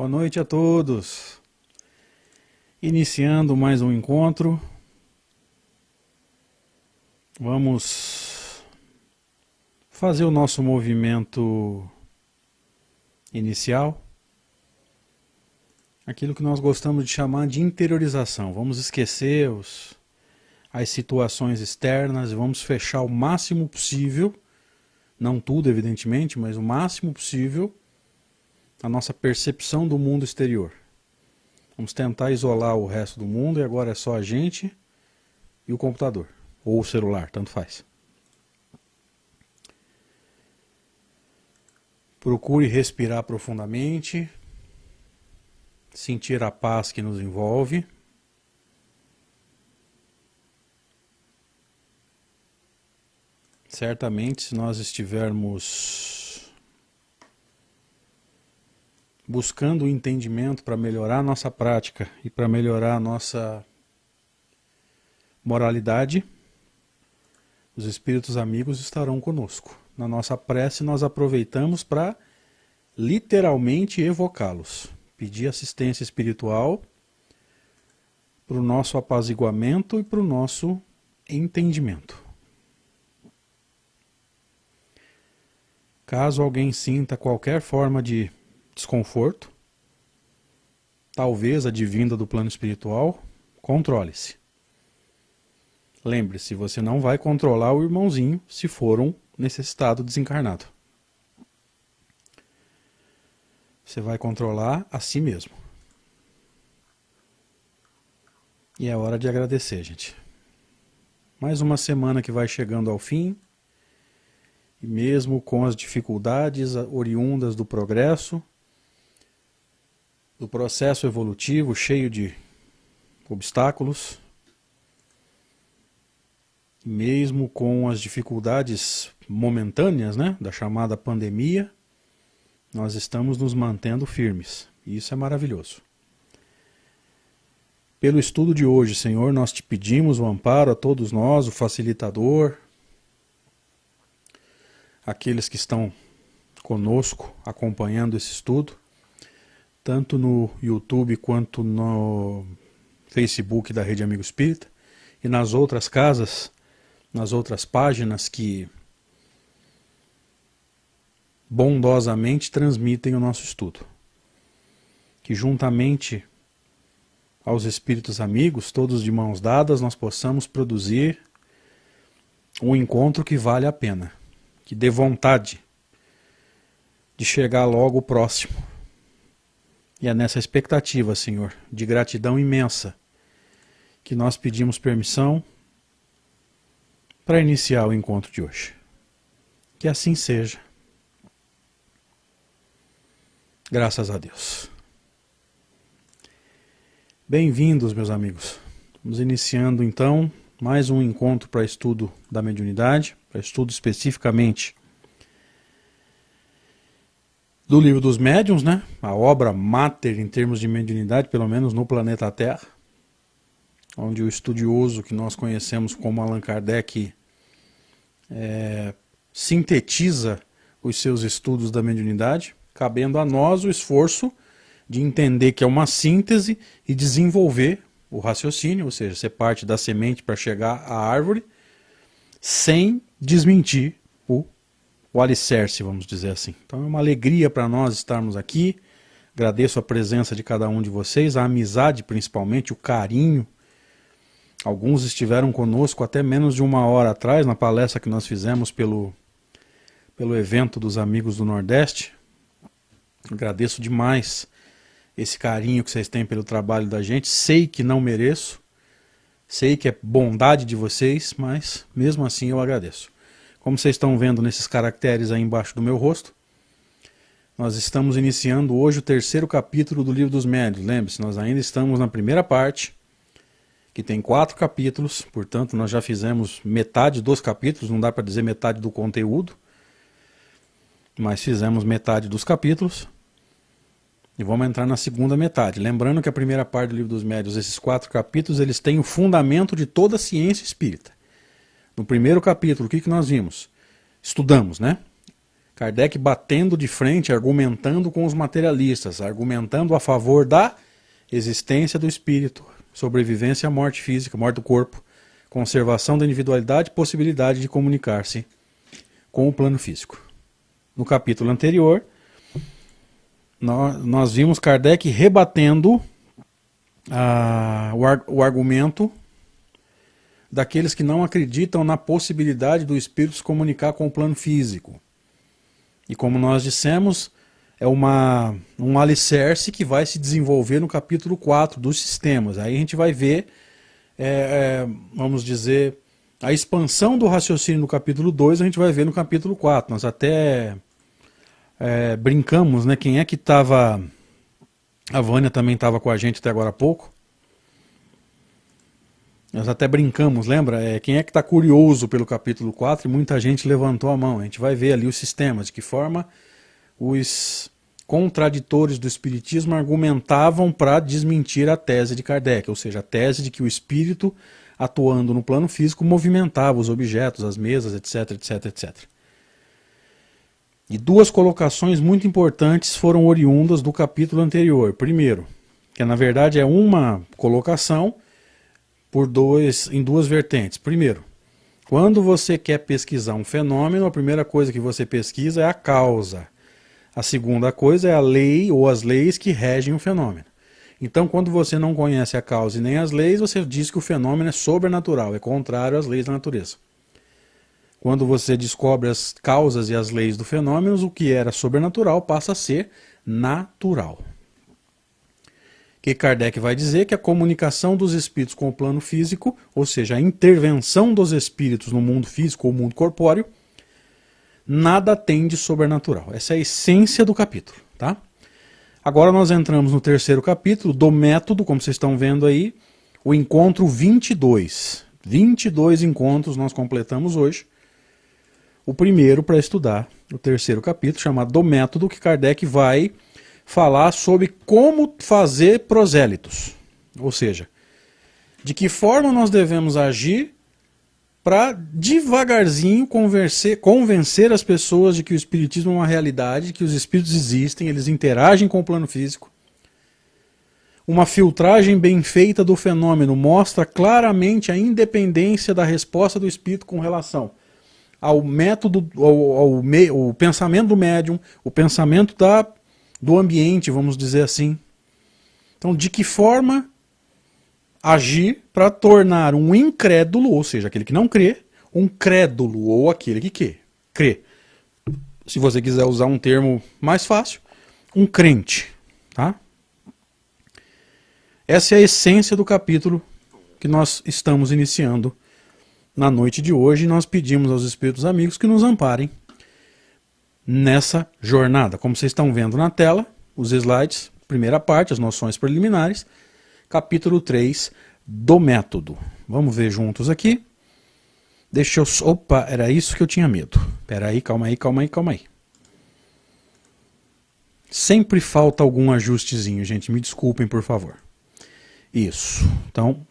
Boa noite a todos. Iniciando mais um encontro. Vamos fazer o nosso movimento inicial. Aquilo que nós gostamos de chamar de interiorização. Vamos esquecer as situações externas e vamos fechar o máximo possível, não tudo evidentemente, mas o máximo possível, a nossa percepção do mundo exterior. Vamos tentar isolar o resto do mundo e agora é só a gente e o computador, ou o celular, tanto faz. Procure respirar profundamente, sentir a paz que nos envolve. Certamente, se nós estivermos buscando o entendimento para melhorar a nossa prática e para melhorar a nossa moralidade, os espíritos amigos estarão conosco. Na nossa prece nós aproveitamos para literalmente evocá-los, pedir assistência espiritual para o nosso apaziguamento e para o nosso entendimento. Caso alguém sinta qualquer forma de desconforto, talvez advinda do plano espiritual, controle-se. Lembre-se, você não vai controlar o irmãozinho se for um necessitado desencarnado. Você vai controlar a si mesmo. E é hora de agradecer, gente. Mais uma semana que vai chegando ao fim. E mesmo com as dificuldades oriundas do progresso, do processo evolutivo cheio de obstáculos, mesmo com as dificuldades momentâneas, da chamada pandemia, nós estamos nos mantendo firmes. E isso é maravilhoso. Pelo estudo de hoje, Senhor, nós te pedimos o amparo a todos nós, o facilitador, aqueles que estão conosco acompanhando esse estudo, tanto no YouTube quanto no Facebook da Rede Amigo Espírita e nas outras casas, nas outras páginas que bondosamente transmitem o nosso estudo. Que juntamente aos espíritos amigos, todos de mãos dadas, nós possamos produzir um encontro que vale a pena. Que dê vontade de chegar logo próximo. E é nessa expectativa, Senhor, de gratidão imensa, que nós pedimos permissão para iniciar o encontro de hoje. Que assim seja. Graças a Deus. Bem-vindos, meus amigos. Vamos iniciando então mais um encontro para estudo da mediunidade, para estudo especificamente do Livro dos Médiuns, a obra máter em termos de mediunidade, pelo menos no planeta Terra, onde o estudioso que nós conhecemos como Allan Kardec sintetiza os seus estudos da mediunidade, cabendo a nós o esforço de entender que é uma síntese e desenvolver o raciocínio, ou seja, ser parte da semente para chegar à árvore, sem desmentir o alicerce, vamos dizer assim. Então é uma alegria para nós estarmos aqui. Agradeço a presença de cada um de vocês, a amizade principalmente, o carinho. Alguns estiveram conosco até menos de uma hora atrás, na palestra que nós fizemos pelo evento dos Amigos do Nordeste. Agradeço demais esse carinho que vocês têm pelo trabalho da gente. Sei que não mereço, sei que é bondade de vocês, mas mesmo assim eu agradeço. Como vocês estão vendo nesses caracteres aí embaixo do meu rosto, nós estamos iniciando hoje o 3º capítulo do Livro dos Médiuns. Lembre-se, nós ainda estamos na primeira parte, que tem 4 capítulos, portanto nós já fizemos metade dos capítulos, não dá para dizer metade do conteúdo, mas fizemos metade dos capítulos. E vamos entrar na segunda metade. Lembrando que a primeira parte do Livro dos Médiuns, esses 4 capítulos, eles têm o fundamento de toda a ciência espírita. No primeiro capítulo, o que nós vimos? Estudamos, Kardec batendo de frente, argumentando com os materialistas, argumentando a favor da existência do espírito, sobrevivência à morte física, morte do corpo, conservação da individualidade, possibilidade de comunicar-se com o plano físico. No capítulo anterior, nós vimos Kardec rebatendo o argumento daqueles que não acreditam na possibilidade do espírito se comunicar com o plano físico. E como nós dissemos, é um alicerce que vai se desenvolver no capítulo 4 dos sistemas. Aí a gente vai ver, vamos dizer, a expansão do raciocínio no capítulo 2, a gente vai ver no capítulo 4. Nós até brincamos, né? Quem é que estava... A Vânia também estava com a gente até agora há pouco. Nós até brincamos, lembra? Quem é que está curioso pelo capítulo 4? E muita gente levantou a mão. A gente vai ver ali os sistemas, de que forma os contraditores do espiritismo argumentavam para desmentir a tese de Kardec, ou seja, a tese de que o espírito, atuando no plano físico, movimentava os objetos, as mesas, etc, etc, etc. E duas colocações muito importantes foram oriundas do capítulo anterior. Primeiro, que na verdade é uma colocação em duas vertentes. Primeiro, quando você quer pesquisar um fenômeno, a primeira coisa que você pesquisa é a causa. A segunda coisa é a lei ou as leis que regem o fenômeno. Então, quando você não conhece a causa e nem as leis, você diz que o fenômeno é sobrenatural, é contrário às leis da natureza. Quando você descobre as causas e as leis do fenômeno, o que era sobrenatural passa a ser natural. Que Kardec vai dizer que a comunicação dos espíritos com o plano físico, ou seja, a intervenção dos espíritos no mundo físico ou mundo corpóreo, nada tem de sobrenatural. Essa é a essência do capítulo, tá? Agora nós entramos no terceiro capítulo do método, como vocês estão vendo aí, o encontro 22. 22 encontros nós completamos hoje. O primeiro para estudar o terceiro capítulo, chamado do método, que Kardec vai falar sobre como fazer prosélitos. Ou seja, de que forma nós devemos agir para devagarzinho convencer as pessoas de que o espiritismo é uma realidade, que os espíritos existem, eles interagem com o plano físico. Uma filtragem bem feita do fenômeno mostra claramente a independência da resposta do espírito com relação ao método, ao pensamento do médium, o pensamento do ambiente, vamos dizer assim. Então, de que forma agir para tornar um incrédulo, ou seja, aquele que não crê, um crédulo, ou aquele que crê. Se você quiser usar um termo mais fácil, um crente. Tá? Essa é a essência do capítulo que nós estamos iniciando na noite de hoje. Nós pedimos aos espíritos amigos que nos amparem nessa jornada. Como vocês estão vendo na tela, os slides, primeira parte, as noções preliminares, capítulo 3 do método. Vamos ver juntos aqui. Deixa eu... Opa, era isso que eu tinha medo. Espera aí, calma aí. Sempre falta algum ajustezinho, gente. Me desculpem, por favor. Isso. Então,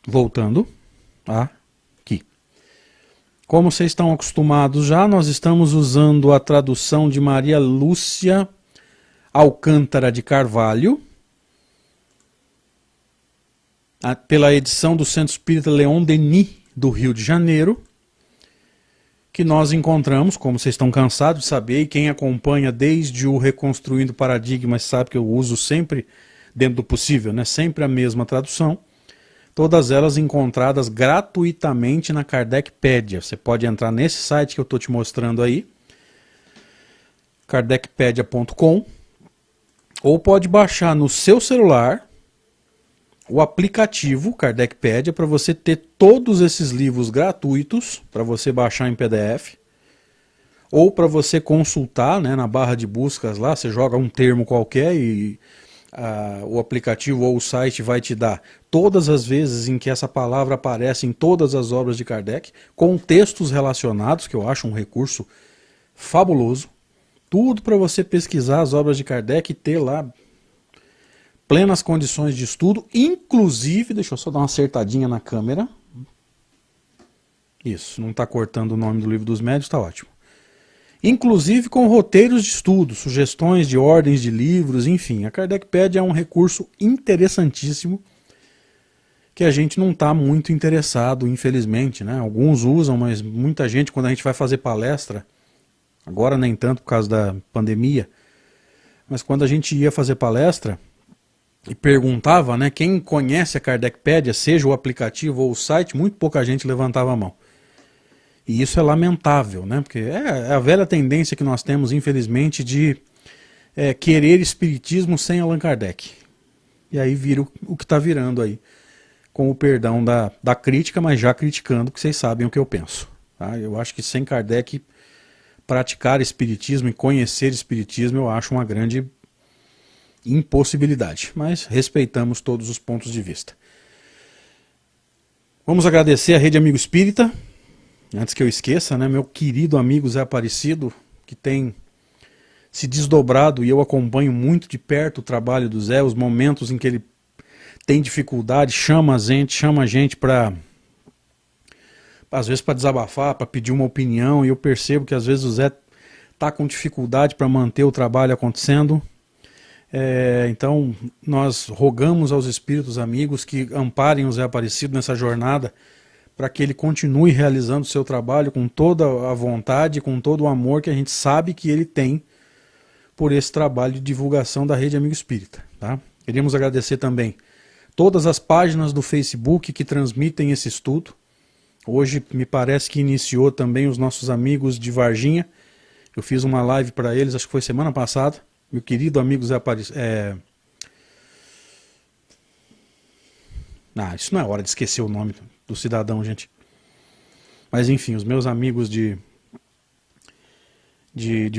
voltando aqui. Como vocês estão acostumados já, nós estamos usando a tradução de Maria Lúcia Alcântara de Carvalho, pela edição do Centro Espírita Leon Denis, do Rio de Janeiro, que nós encontramos, como vocês estão cansados de saber, e quem acompanha desde o Reconstruindo Paradigmas sabe que eu uso sempre, dentro do possível, né, sempre a mesma tradução, todas elas encontradas gratuitamente na Kardecpedia. Você pode entrar nesse site que eu estou te mostrando aí, kardecpedia.com, ou pode baixar no seu celular o aplicativo Kardecpedia para você ter todos esses livros gratuitos, para você baixar em PDF, ou para você consultar, né, na barra de buscas lá, você joga um termo qualquer e o aplicativo ou o site vai te dar todas as vezes em que essa palavra aparece em todas as obras de Kardec, com textos relacionados, que eu acho um recurso fabuloso. Tudo para você pesquisar as obras de Kardec e ter lá plenas condições de estudo, inclusive, deixa eu só dar uma acertadinha na câmera. Isso, não está cortando o nome do Livro dos Médiuns, está ótimo. inclusive com roteiros de estudo, sugestões de ordens de livros, enfim. A Kardecpedia é um recurso interessantíssimo que a gente não está muito interessado, infelizmente, né? Alguns usam, mas muita gente, quando a gente vai fazer palestra, agora nem tanto por causa da pandemia, mas quando a gente ia fazer palestra e perguntava, né, quem conhece a Kardecpedia, seja o aplicativo ou o site, muito pouca gente levantava a mão. E isso é lamentável, né? Porque é a velha tendência que nós temos, infelizmente, de querer espiritismo sem Allan Kardec. E aí vira o que está virando aí, com o perdão da crítica, mas já criticando, porque vocês sabem o que eu penso. Tá? Eu acho que sem Kardec, praticar espiritismo e conhecer espiritismo, eu acho uma grande impossibilidade. Mas respeitamos todos os pontos de vista. Vamos agradecer a Rede Amigo Espírita. Antes que eu esqueça, né, meu querido amigo Zé Aparecido, que tem se desdobrado, e eu acompanho muito de perto o trabalho do Zé, os momentos em que ele tem dificuldade, chama a gente para, às vezes, para desabafar, para pedir uma opinião, e eu percebo que às vezes o Zé está com dificuldade para manter o trabalho acontecendo. Então nós rogamos aos espíritos amigos que amparem o Zé Aparecido nessa jornada, para que ele continue realizando o seu trabalho com toda a vontade, com todo o amor que a gente sabe que ele tem por esse trabalho de divulgação da Rede Amigo Espírita. Tá? Queríamos agradecer também todas as páginas do Facebook que transmitem esse estudo. Hoje me parece que iniciou também os nossos amigos de Varginha. Eu fiz uma live para eles, acho que foi semana passada. Meu querido amigo Zé Aparecido. Isso não é hora de esquecer o nome do cidadão, gente. Mas enfim, os meus amigos de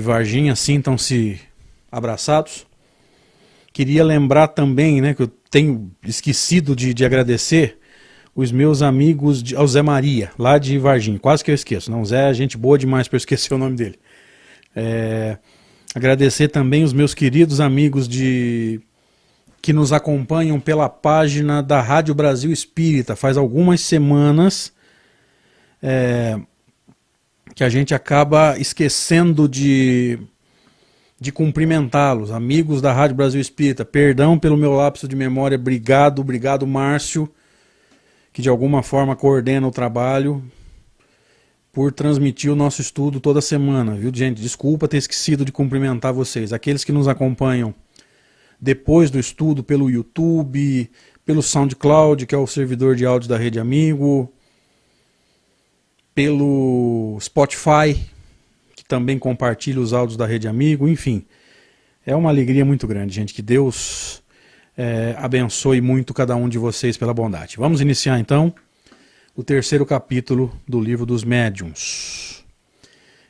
Varginha sintam-se abraçados. Queria lembrar também, né, que eu tenho esquecido de agradecer os meus amigos, ao Zé Maria, lá de Varginha. Quase que eu esqueço. Não, o Zé é gente boa demais para eu esquecer o nome dele. Agradecer também os meus queridos amigos que nos acompanham pela página da Rádio Brasil Espírita. Faz algumas semanas que a gente acaba esquecendo de cumprimentá-los. Amigos da Rádio Brasil Espírita, perdão pelo meu lapso de memória, obrigado Márcio, que de alguma forma coordena o trabalho, por transmitir o nosso estudo toda semana, viu, gente? Desculpa ter esquecido de cumprimentar vocês. Aqueles que nos acompanham depois do estudo pelo YouTube, pelo SoundCloud, que é o servidor de áudio da Rede Amigo, pelo Spotify, que também compartilha os áudios da Rede Amigo, enfim. É uma alegria muito grande, gente. Que Deus abençoe muito cada um de vocês pela bondade. Vamos iniciar então o terceiro capítulo do Livro dos Médiuns.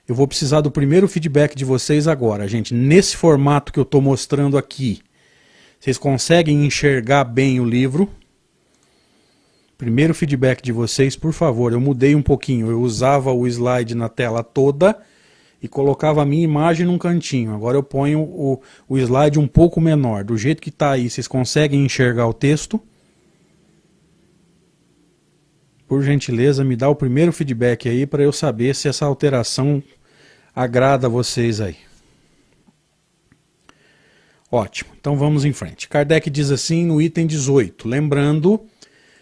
Eu vou precisar do primeiro feedback de vocês agora, gente. Nesse formato que eu estou mostrando aqui, vocês conseguem enxergar bem o livro? Primeiro feedback de vocês, por favor. Eu mudei um pouquinho. Eu usava o slide na tela toda e colocava a minha imagem num cantinho. Agora eu ponho o slide um pouco menor. Do jeito que está aí, vocês conseguem enxergar o texto? Por gentileza, me dá o primeiro feedback aí para eu saber se essa alteração agrada a vocês aí. Ótimo, então vamos em frente. Kardec diz assim no item 18, lembrando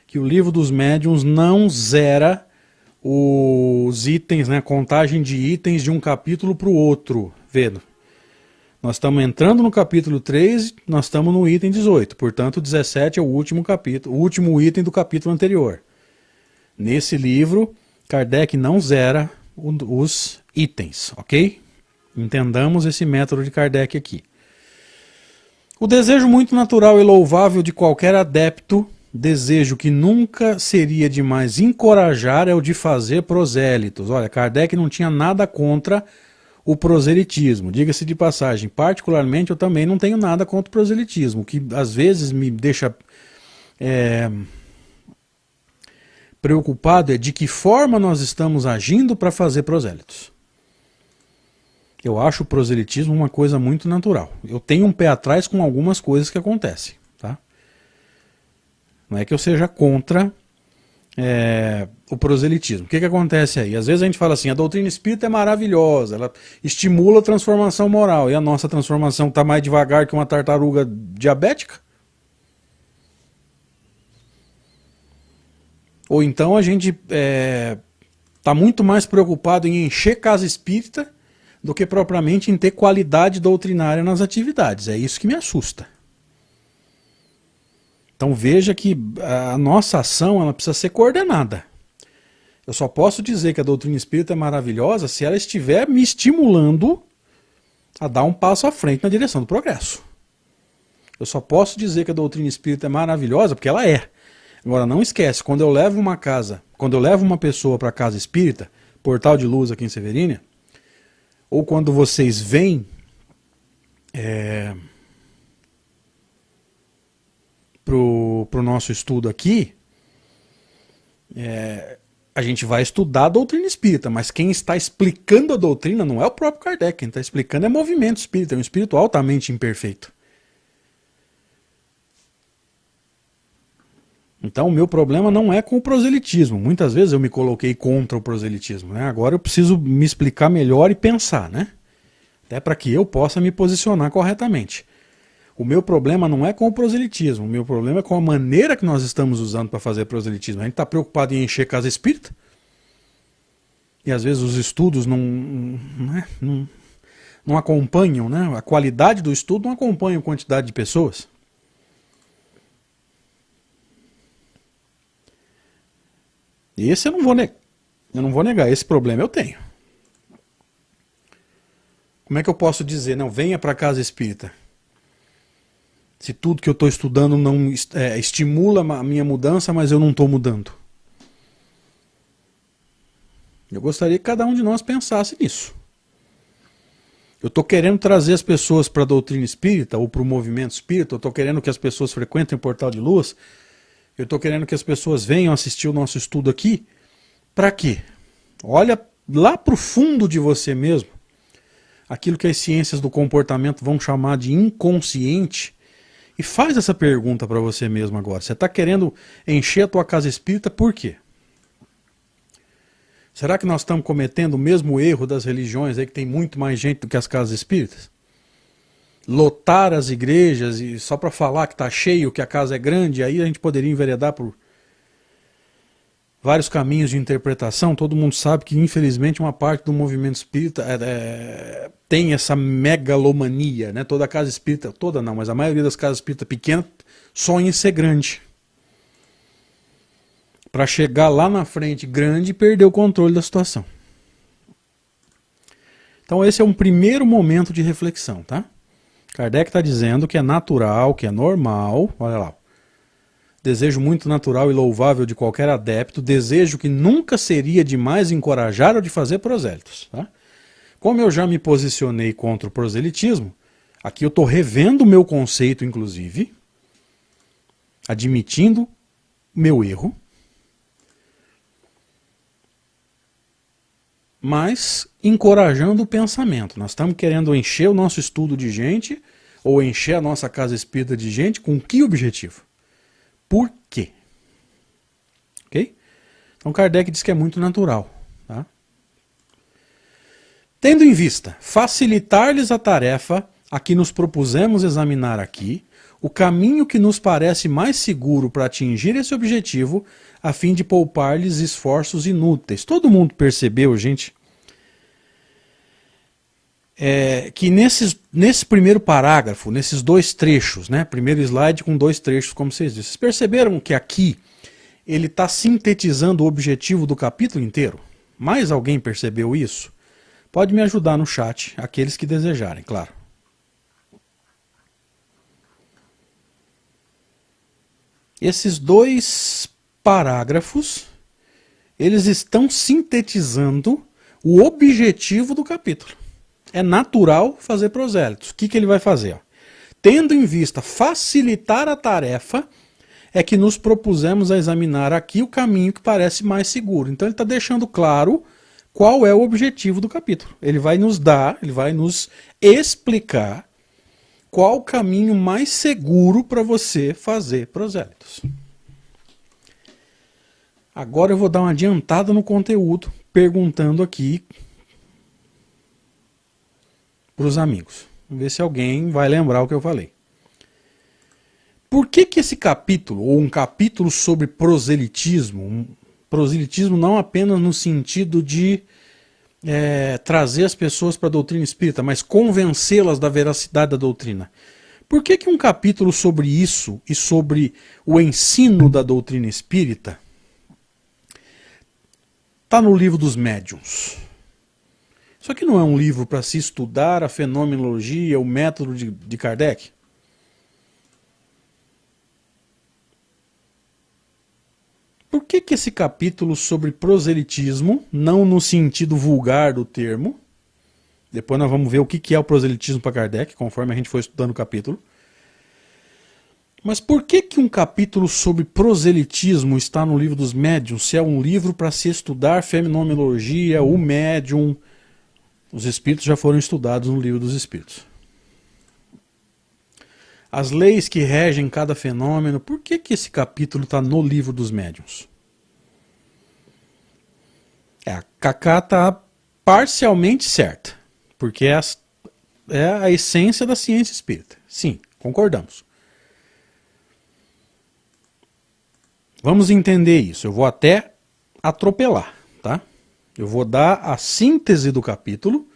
que o Livro dos Médiuns não zera os itens, né, a contagem de itens de um capítulo para o outro. Vendo? Nós estamos entrando no capítulo 3, nós estamos no item 18, portanto o 17 é o último capítulo, o último item do capítulo anterior. Nesse livro, Kardec não zera os itens, ok? Entendamos esse método de Kardec aqui. O desejo muito natural e louvável de qualquer adepto, desejo que nunca seria demais encorajar, é o de fazer prosélitos. Olha, Kardec não tinha nada contra o proselitismo, diga-se de passagem. Particularmente, eu também não tenho nada contra o proselitismo, o que às vezes me deixa preocupado é de que forma nós estamos agindo para fazer prosélitos. Eu acho o proselitismo uma coisa muito natural. Eu tenho um pé atrás com algumas coisas que acontecem. Tá? Não é que eu seja contra o proselitismo. O que acontece aí? Às vezes a gente fala assim, a doutrina espírita é maravilhosa, ela estimula a transformação moral, e a nossa transformação está mais devagar que uma tartaruga diabética? Ou então a gente está muito mais preocupado em encher casa espírita do que propriamente em ter qualidade doutrinária nas atividades. É isso que me assusta. Então veja que a nossa ação ela precisa ser coordenada. Eu só posso dizer que a doutrina espírita é maravilhosa se ela estiver me estimulando a dar um passo à frente na direção do progresso. Eu só posso dizer que a doutrina espírita é maravilhosa porque ela é. Agora não esquece, quando eu levo uma pessoa para a casa espírita, Portal de Luz aqui em Severínia, ou quando vocês vêm pro nosso estudo aqui, a gente vai estudar a doutrina espírita, mas quem está explicando a doutrina não é o próprio Kardec, quem está explicando é movimento espírita, é um espírito altamente imperfeito. Então o meu problema não é com o proselitismo. Muitas vezes eu me coloquei contra o proselitismo, né? Agora eu preciso me explicar melhor e pensar, né? Até para que eu possa me posicionar corretamente. O meu problema não é com o proselitismo, o meu problema é com a maneira que nós estamos usando para fazer proselitismo. A gente está preocupado em encher casa espírita, e às vezes os estudos não acompanham, né? A qualidade do estudo não acompanha a quantidade de pessoas. E esse eu não vou negar, esse problema eu tenho. Como é que eu posso dizer, não, venha para a casa espírita? Se tudo que eu estou estudando não estimula a minha mudança, mas eu não estou mudando. Eu gostaria que cada um de nós pensasse nisso. Eu estou querendo trazer as pessoas para a doutrina espírita ou para o movimento espírita, eu estou querendo que as pessoas frequentem o Portal de Luz, eu estou querendo que as pessoas venham assistir o nosso estudo aqui. Para quê? Olha lá para o fundo de você mesmo, aquilo que as ciências do comportamento vão chamar de inconsciente, e faz essa pergunta para você mesmo agora. Você está querendo encher a tua casa espírita por quê? Será que nós estamos cometendo o mesmo erro das religiões aí, que tem muito mais gente do que as casas espíritas? Lotar as igrejas e só para falar que está cheio, que a casa é grande, aí a gente poderia enveredar por vários caminhos de interpretação. Todo mundo sabe que, infelizmente, uma parte do movimento espírita tem essa megalomania, né? Toda casa espírita, toda não, mas a maioria das casas espíritas pequenas sonha em ser grande. Para chegar lá na frente grande e perder o controle da situação. Então esse é um primeiro momento de reflexão, tá? Kardec está dizendo que é natural, que é normal, olha lá, desejo muito natural e louvável de qualquer adepto, desejo que nunca seria demais encorajar ou de fazer prosélitos. Tá? Como eu já me posicionei contra o proselitismo, aqui eu estou revendo o meu conceito, inclusive, admitindo meu erro, mas encorajando o pensamento. Nós estamos querendo encher o nosso estudo de gente, ou encher a nossa casa espírita de gente, com que objetivo? Por quê? Ok? Então Kardec diz que é muito natural. Tá? Tendo em vista facilitar-lhes a tarefa a que nos propusemos examinar aqui, o caminho que nos parece mais seguro para atingir esse objetivo, a fim de poupar-lhes esforços inúteis. Todo mundo percebeu, gente, que nesse primeiro parágrafo, nesses dois trechos, né, primeiro slide com dois trechos, como vocês disseram, vocês perceberam que aqui ele está sintetizando o objetivo do capítulo inteiro? Mais alguém percebeu isso? Pode me ajudar no chat, aqueles que desejarem, claro. Esses dois parágrafos, eles estão sintetizando o objetivo do capítulo. É natural fazer prosélitos. O que ele vai fazer? Tendo em vista facilitar a tarefa, é que nos propusemos a examinar aqui o caminho que parece mais seguro. Então ele está deixando claro qual é o objetivo do capítulo. Ele vai nos explicar qual o caminho mais seguro para você fazer prosélitos. Agora eu vou dar uma adiantada no conteúdo, perguntando aqui para os amigos. Vamos ver se alguém vai lembrar o que eu falei. Por que esse capítulo, ou um capítulo sobre proselitismo, proselitismo não apenas no sentido de trazer as pessoas para a doutrina espírita, mas convencê-las da veracidade da doutrina. Por que um capítulo sobre isso e sobre o ensino da doutrina espírita está no livro dos médiuns? Isso aqui não é um livro para se estudar a fenomenologia, o método de Kardec? Por que esse capítulo sobre proselitismo, não no sentido vulgar do termo, depois nós vamos ver o que é o proselitismo para Kardec, conforme a gente for estudando o capítulo, mas por que um capítulo sobre proselitismo está no livro dos médiuns, se é um livro para se estudar fenomenologia, o médium? Os espíritos já foram estudados no livro dos espíritos. As leis que regem cada fenômeno, por que esse capítulo está no livro dos médiuns? A Cacá está parcialmente certa, porque é a essência da ciência espírita. Sim, concordamos. Vamos entender isso. Eu vou até atropelar, tá? Eu vou dar a síntese do capítulo,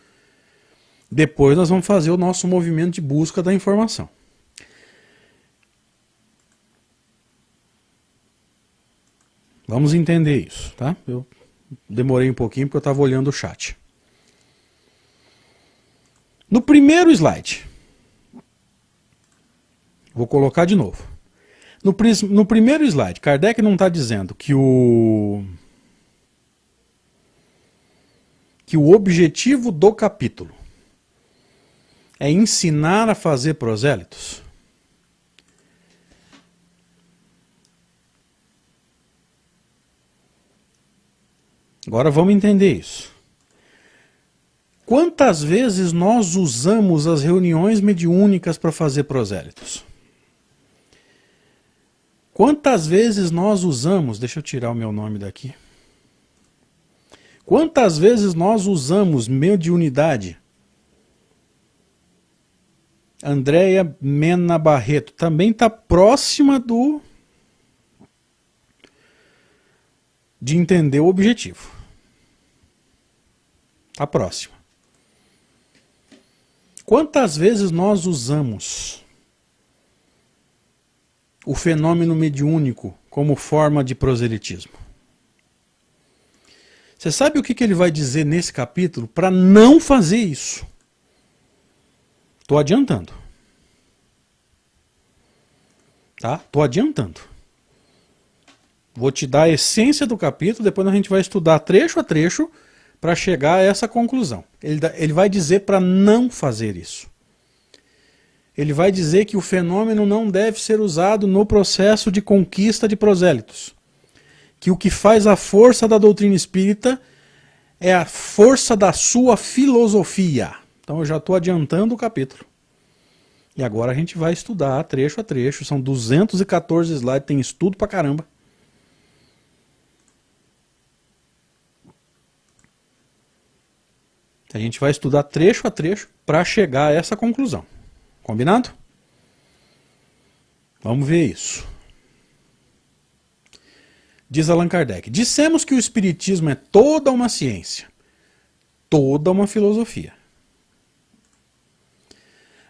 depois nós vamos fazer o nosso movimento de busca da informação. Vamos entender isso, tá? Eu demorei um pouquinho porque eu estava olhando o chat. No primeiro slide, vou colocar de novo. No primeiro slide, Kardec não está dizendo que o objetivo do capítulo é ensinar a fazer prosélitos? Agora vamos entender isso. Quantas vezes nós usamos as reuniões mediúnicas para fazer prosélitos? Quantas vezes nós usamos... Deixa eu tirar o meu nome daqui. Quantas vezes nós usamos mediunidade? Andréia Mena Barreto também está próxima de entender o objetivo. Está próxima. Quantas vezes nós usamos o fenômeno mediúnico como forma de proselitismo? Você sabe o que ele vai dizer nesse capítulo para não fazer isso? Estou adiantando. Tá? Estou adiantando. Vou te dar a essência do capítulo, depois a gente vai estudar trecho a trecho para chegar a essa conclusão. Ele vai dizer para não fazer isso. Ele vai dizer que o fenômeno não deve ser usado no processo de conquista de prosélitos. Que o que faz a força da doutrina espírita é a força da sua filosofia. Então eu já estou adiantando o capítulo. E agora a gente vai estudar trecho a trecho. São 214 slides, tem estudo pra caramba. A gente vai estudar trecho a trecho para chegar a essa conclusão. Combinado? Vamos ver isso. Diz Allan Kardec: dissemos que o Espiritismo é toda uma ciência, toda uma filosofia.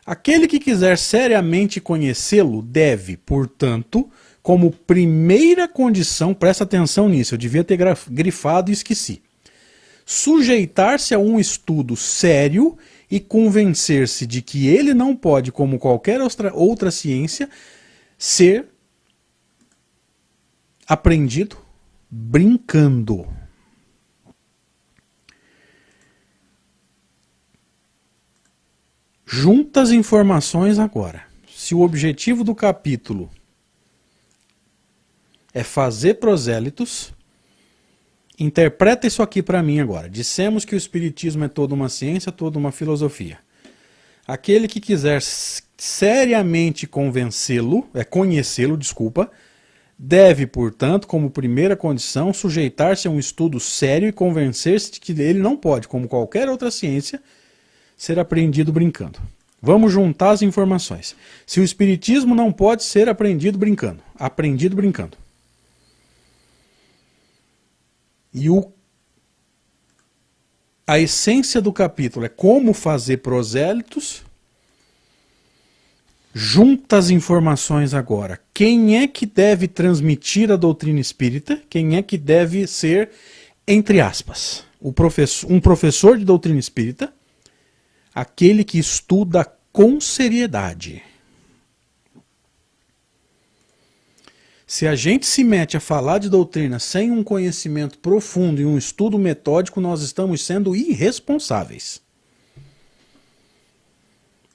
Aquele que quiser seriamente conhecê-lo deve, portanto, como primeira condição, presta atenção nisso, eu devia ter grifado e esqueci, sujeitar-se a um estudo sério e convencer-se de que ele não pode, como qualquer outra ciência, ser aprendido brincando. Junta as informações agora. Se o objetivo do capítulo é fazer prosélitos, interpreta isso aqui para mim agora. Dissemos que o Espiritismo é toda uma ciência, toda uma filosofia. Aquele que quiser seriamente conhecê-lo, Deve, portanto, como primeira condição, sujeitar-se a um estudo sério e convencer-se de que ele não pode, como qualquer outra ciência, ser aprendido brincando. Vamos juntar as informações. Se o espiritismo não pode ser aprendido brincando, e a essência do capítulo é como fazer prosélitos, junta as informações agora. Quem é que deve transmitir a doutrina espírita? Quem é que deve ser, entre aspas, um professor de doutrina espírita? Aquele que estuda com seriedade. Se a gente se mete a falar de doutrina sem um conhecimento profundo e um estudo metódico, nós estamos sendo irresponsáveis.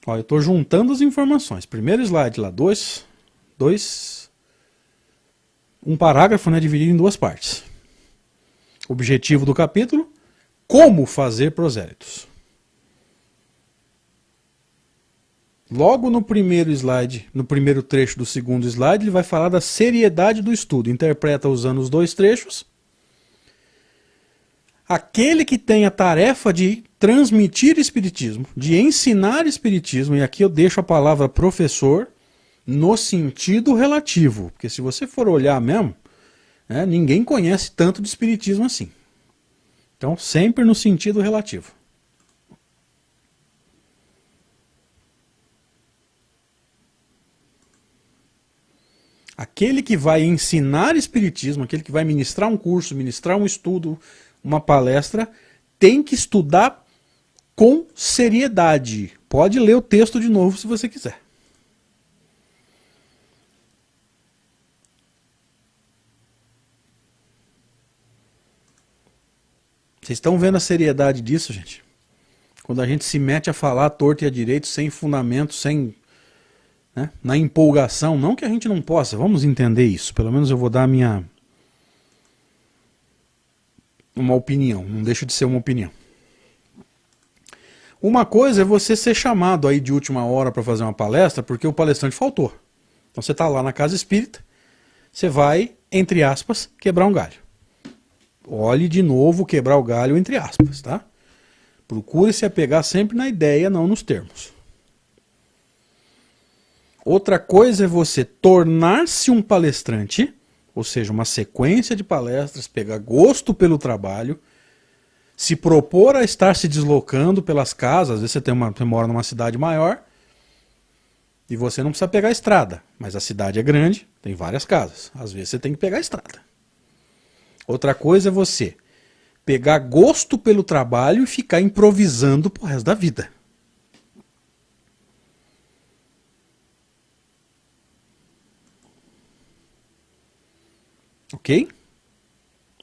Ó, eu estou juntando as informações. Primeiro slide lá, um parágrafo, né, dividido em duas partes. Objetivo do capítulo: como fazer prosélitos. Logo no primeiro slide, no primeiro trecho do segundo slide, ele vai falar da seriedade do estudo. Interpreta usando os dois trechos. Aquele que tem a tarefa de transmitir espiritismo, de ensinar espiritismo, e aqui eu deixo a palavra professor no sentido relativo, porque se você for olhar mesmo, né, ninguém conhece tanto de espiritismo assim. Então, sempre no sentido relativo. Aquele que vai ensinar espiritismo, aquele que vai ministrar um curso, ministrar um estudo, uma palestra, tem que estudar com seriedade. Pode ler o texto de novo se você quiser. Vocês estão vendo a seriedade disso, gente? Quando a gente se mete a falar à torto e à direito, sem fundamento, sem... né, na empolgação, não que a gente não possa, vamos entender isso. Pelo menos eu vou dar uma opinião, não deixa de ser uma opinião. Uma coisa é você ser chamado aí de última hora para fazer uma palestra porque o palestrante faltou. Então você está lá na casa espírita, você vai, entre aspas, quebrar um galho. Olhe de novo quebrar o galho entre aspas, tá? Procure se apegar sempre na ideia, não nos termos. Outra coisa é você tornar-se um palestrante, ou seja, uma sequência de palestras, pegar gosto pelo trabalho, se propor a estar se deslocando pelas casas. Às vezes você mora numa cidade maior e você não precisa pegar a estrada, mas a cidade é grande, tem várias casas. Às vezes você tem que pegar a estrada. Outra coisa é você pegar gosto pelo trabalho e ficar improvisando pro resto da vida. Ok?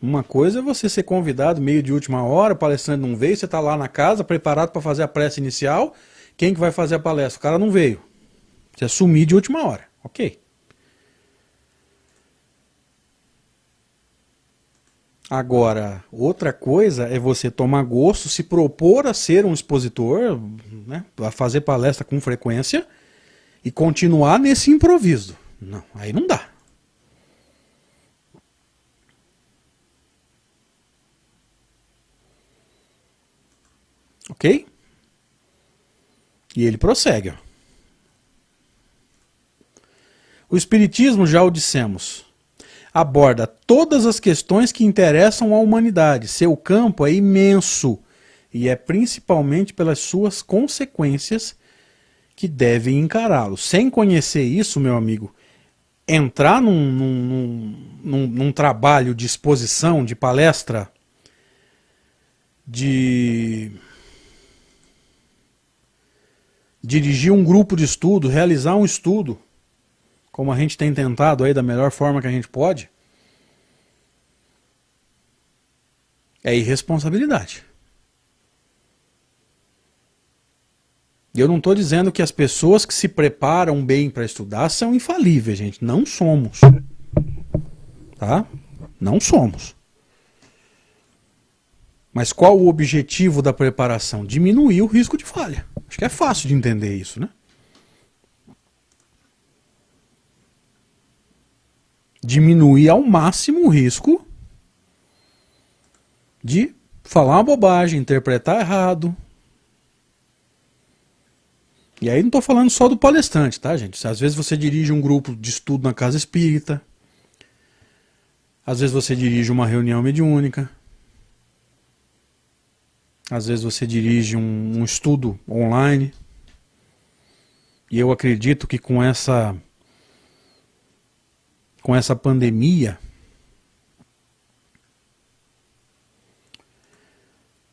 Uma coisa é você ser convidado meio de última hora, o palestrante não veio, você está lá na casa, preparado para fazer a prece inicial. Quem que vai fazer a palestra? O cara não veio. Você assumir de última hora. Ok. Agora, outra coisa é você tomar gosto, se propor a ser um expositor, né, a fazer palestra com frequência e continuar nesse improviso. Não, aí não dá. Ok? E ele prossegue. Ó. O Espiritismo, já o dissemos, aborda todas as questões que interessam à humanidade. Seu campo é imenso e é principalmente pelas suas consequências que devem encará-lo. Sem conhecer isso, meu amigo, entrar num trabalho de exposição, de palestra, de dirigir um grupo de estudo, realizar um estudo, como a gente tem tentado aí da melhor forma que a gente pode, é irresponsabilidade. E eu não estou dizendo que as pessoas que se preparam bem para estudar são infalíveis, gente. Não somos. Tá? Não somos. Mas qual o objetivo da preparação? Diminuir o risco de falha. Acho que é fácil de entender isso, né? diminuir ao máximo o risco de falar uma bobagem, interpretar errado. E aí não estou falando só do palestrante, tá, gente? Às vezes você dirige um grupo de estudo na casa espírita, às vezes você dirige uma reunião mediúnica, às vezes você dirige um estudo online. E eu acredito que com essa pandemia,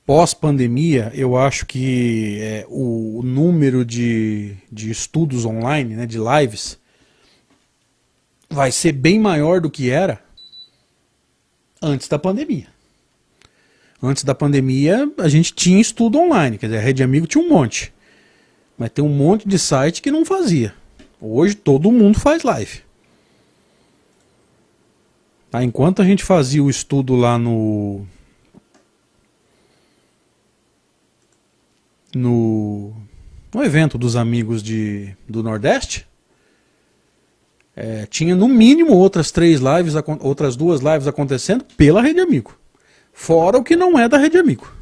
pós-pandemia, eu acho que o número de estudos online, né, de lives, vai ser bem maior do que era antes da pandemia. Antes da pandemia, a gente tinha estudo online, quer dizer, a Rede Amigo tinha um monte. Mas tem um monte de site que não fazia. Hoje todo mundo faz live. Tá? Enquanto a gente fazia o estudo lá no evento dos amigos do Nordeste, tinha no mínimo outras 2 lives acontecendo pela Rede Amigo. Fora o que não é da Rede Amigo.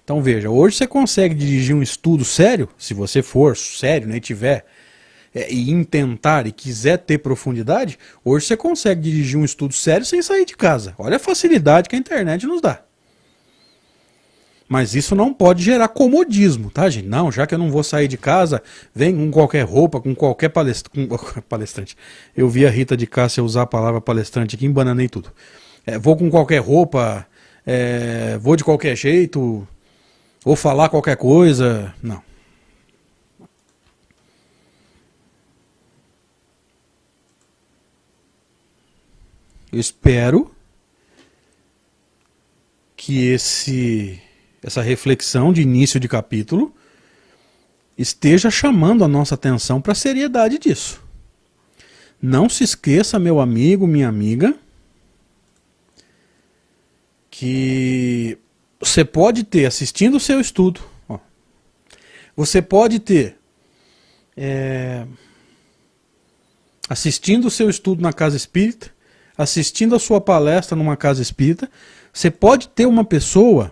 Então veja, hoje você consegue dirigir um estudo sério, se você for sério, né, e tiver e intentar e quiser ter profundidade, hoje você consegue dirigir um estudo sério sem sair de casa. Olha a facilidade que a internet nos dá. Mas isso não pode gerar comodismo, tá, gente? Não, já que eu não vou sair de casa, vem com qualquer roupa, com qualquer palestrante. Eu vi a Rita de Cássia usar a palavra palestrante aqui, embananei tudo. Vou com qualquer roupa, vou de qualquer jeito, ou falar qualquer coisa. Não. Eu espero que essa reflexão de início de capítulo esteja chamando a nossa atenção para a seriedade disso. Não se esqueça, meu amigo, minha amiga, que você pode ter, assistindo o seu estudo, você pode ter assistindo o seu estudo na casa espírita, assistindo a sua palestra numa casa espírita, você pode ter uma pessoa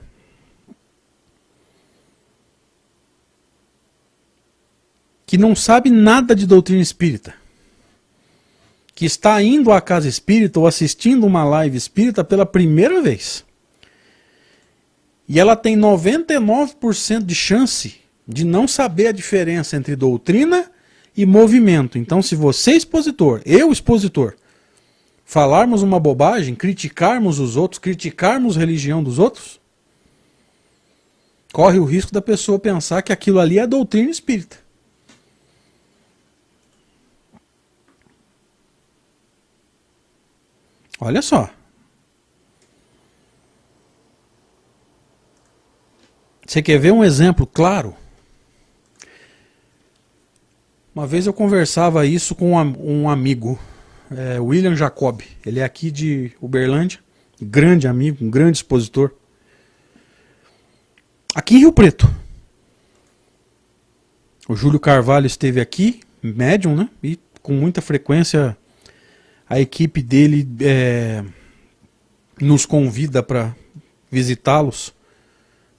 que não sabe nada de doutrina espírita, que está indo à casa espírita ou assistindo uma live espírita pela primeira vez. E ela tem 99% de chance de não saber a diferença entre doutrina e movimento. Então, se você, expositor, eu, expositor, falarmos uma bobagem, criticarmos os outros, criticarmos a religião dos outros, corre o risco da pessoa pensar que aquilo ali é doutrina espírita. Olha só. Você quer ver um exemplo claro? Uma vez eu conversava isso com um amigo, William Jacob. Ele é aqui de Uberlândia, grande amigo, um grande expositor. Aqui em Rio Preto. O Júlio Carvalho esteve aqui, médium, né? E com muita frequência a equipe dele nos convida para visitá-los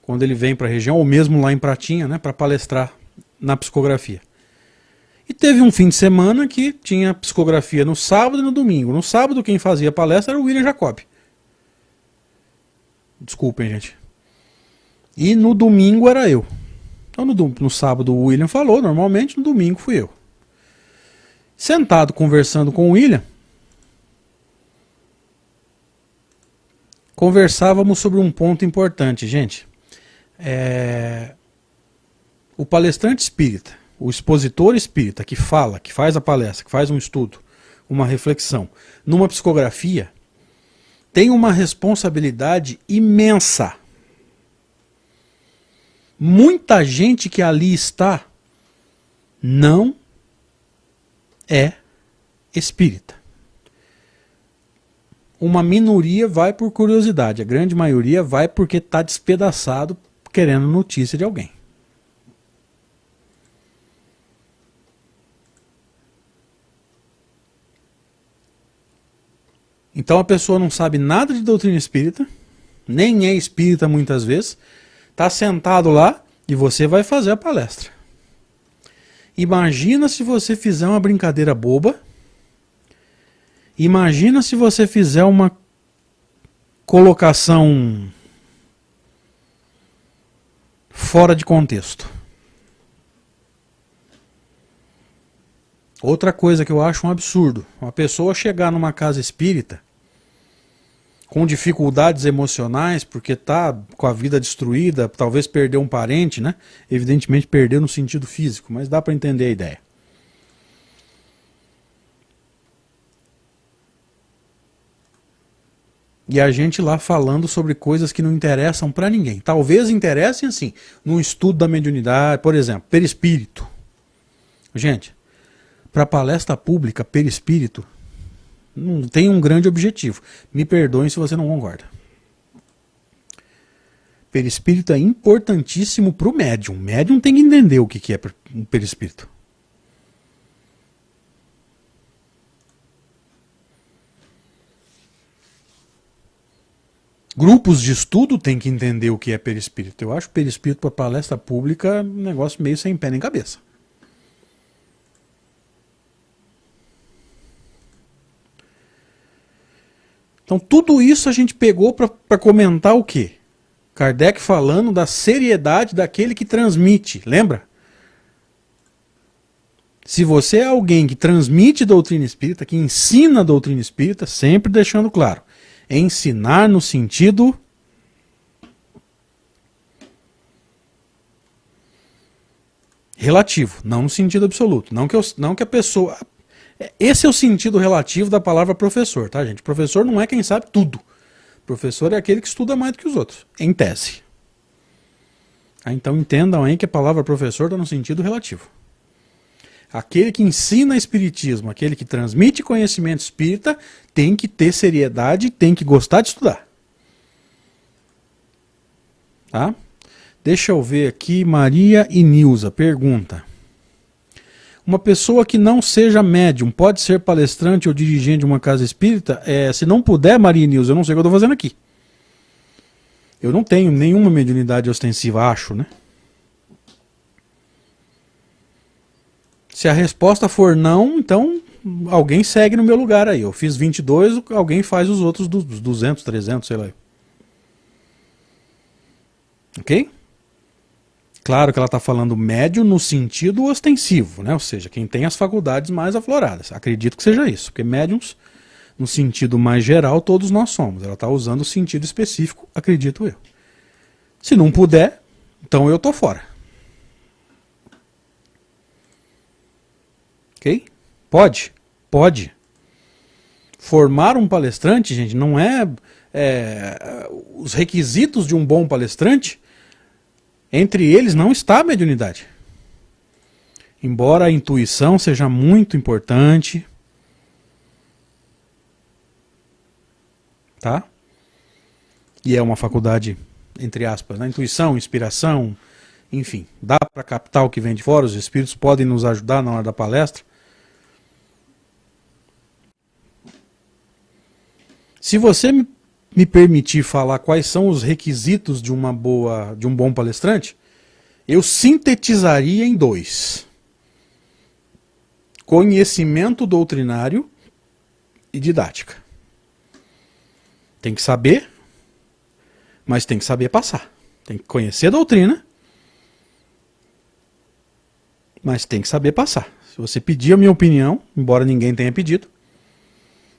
quando ele vem para a região, ou mesmo lá em Pratinha, né, para palestrar na psicografia. E teve um fim de semana que tinha psicografia no sábado e no domingo. No sábado quem fazia a palestra era o William Jacob. Desculpem, gente. E no domingo era eu. Então no sábado o William falou, normalmente, no domingo fui eu. Sentado conversando com o William, conversávamos sobre um ponto importante, gente. O palestrante espírita, o expositor espírita que fala, que faz a palestra, que faz um estudo, uma reflexão, numa psicografia, tem uma responsabilidade imensa. Muita gente que ali está não é espírita. Uma minoria vai por curiosidade, a grande maioria vai porque está despedaçado querendo notícia de alguém. Então a pessoa não sabe nada de doutrina espírita, nem é espírita muitas vezes, está sentado lá e você vai fazer a palestra. Imagina se você fizer uma brincadeira boba, imagina se você fizer uma colocação fora de contexto. Outra coisa que eu acho um absurdo, uma pessoa chegar numa casa espírita com dificuldades emocionais, porque está com a vida destruída, talvez perdeu um parente, né? Evidentemente perdeu no sentido físico, mas dá para entender a ideia. E a gente lá falando sobre coisas que não interessam para ninguém. Talvez interessem assim, num estudo da mediunidade, por exemplo, perispírito. Gente, para palestra pública, perispírito não tem um grande objetivo. Me perdoem se você não concorda. Perispírito é importantíssimo para o médium. O médium tem que entender o que é um perispírito. Grupos de estudo têm que entender o que é perispírito. Eu acho perispírito para palestra pública um negócio meio sem pé nem cabeça. Então tudo isso a gente pegou para comentar o quê? Kardec falando da seriedade daquele que transmite, lembra? Se você é alguém que transmite doutrina espírita, que ensina doutrina espírita, sempre deixando claro, ensinar no sentido relativo, não no sentido absoluto. Não que a pessoa... Esse é o sentido relativo da palavra professor, tá, gente? Professor não é quem sabe tudo. Professor é aquele que estuda mais do que os outros, em tese. Então entendam aí que a palavra professor está no sentido relativo. Aquele que ensina espiritismo, aquele que transmite conhecimento espírita, tem que ter seriedade, tem que gostar de estudar. Tá? Deixa eu ver aqui, Maria e Nilza pergunta. Uma pessoa que não seja médium pode ser palestrante ou dirigente de uma casa espírita? Se não puder, Maria e Nilza, eu não sei o que eu estou fazendo aqui. Eu não tenho nenhuma mediunidade ostensiva, acho, né? Se a resposta for não, então alguém segue no meu lugar aí. Eu fiz 22, alguém faz os outros dos 200, 300, sei lá. Ok? Claro que ela está falando médio no sentido ostensivo, né? Ou seja, quem tem as faculdades mais afloradas. Acredito que seja isso, porque médiums, no sentido mais geral, todos nós somos. Ela está usando o sentido específico, acredito eu. Se não puder, então eu estou fora. Ok? Pode? Pode. Formar um palestrante, gente, não é os requisitos de um bom palestrante. Entre eles não está a mediunidade. Embora a intuição seja muito importante, tá? E é uma faculdade, entre aspas, né? Intuição, inspiração, enfim, dá para captar o que vem de fora, os espíritos podem nos ajudar na hora da palestra. Se você me permitir falar quais são os requisitos de um bom palestrante, eu sintetizaria em 2. Conhecimento doutrinário e didática. Tem que saber, mas tem que saber passar. Tem que conhecer a doutrina, mas tem que saber passar. Se você pedir a minha opinião, embora ninguém tenha pedido,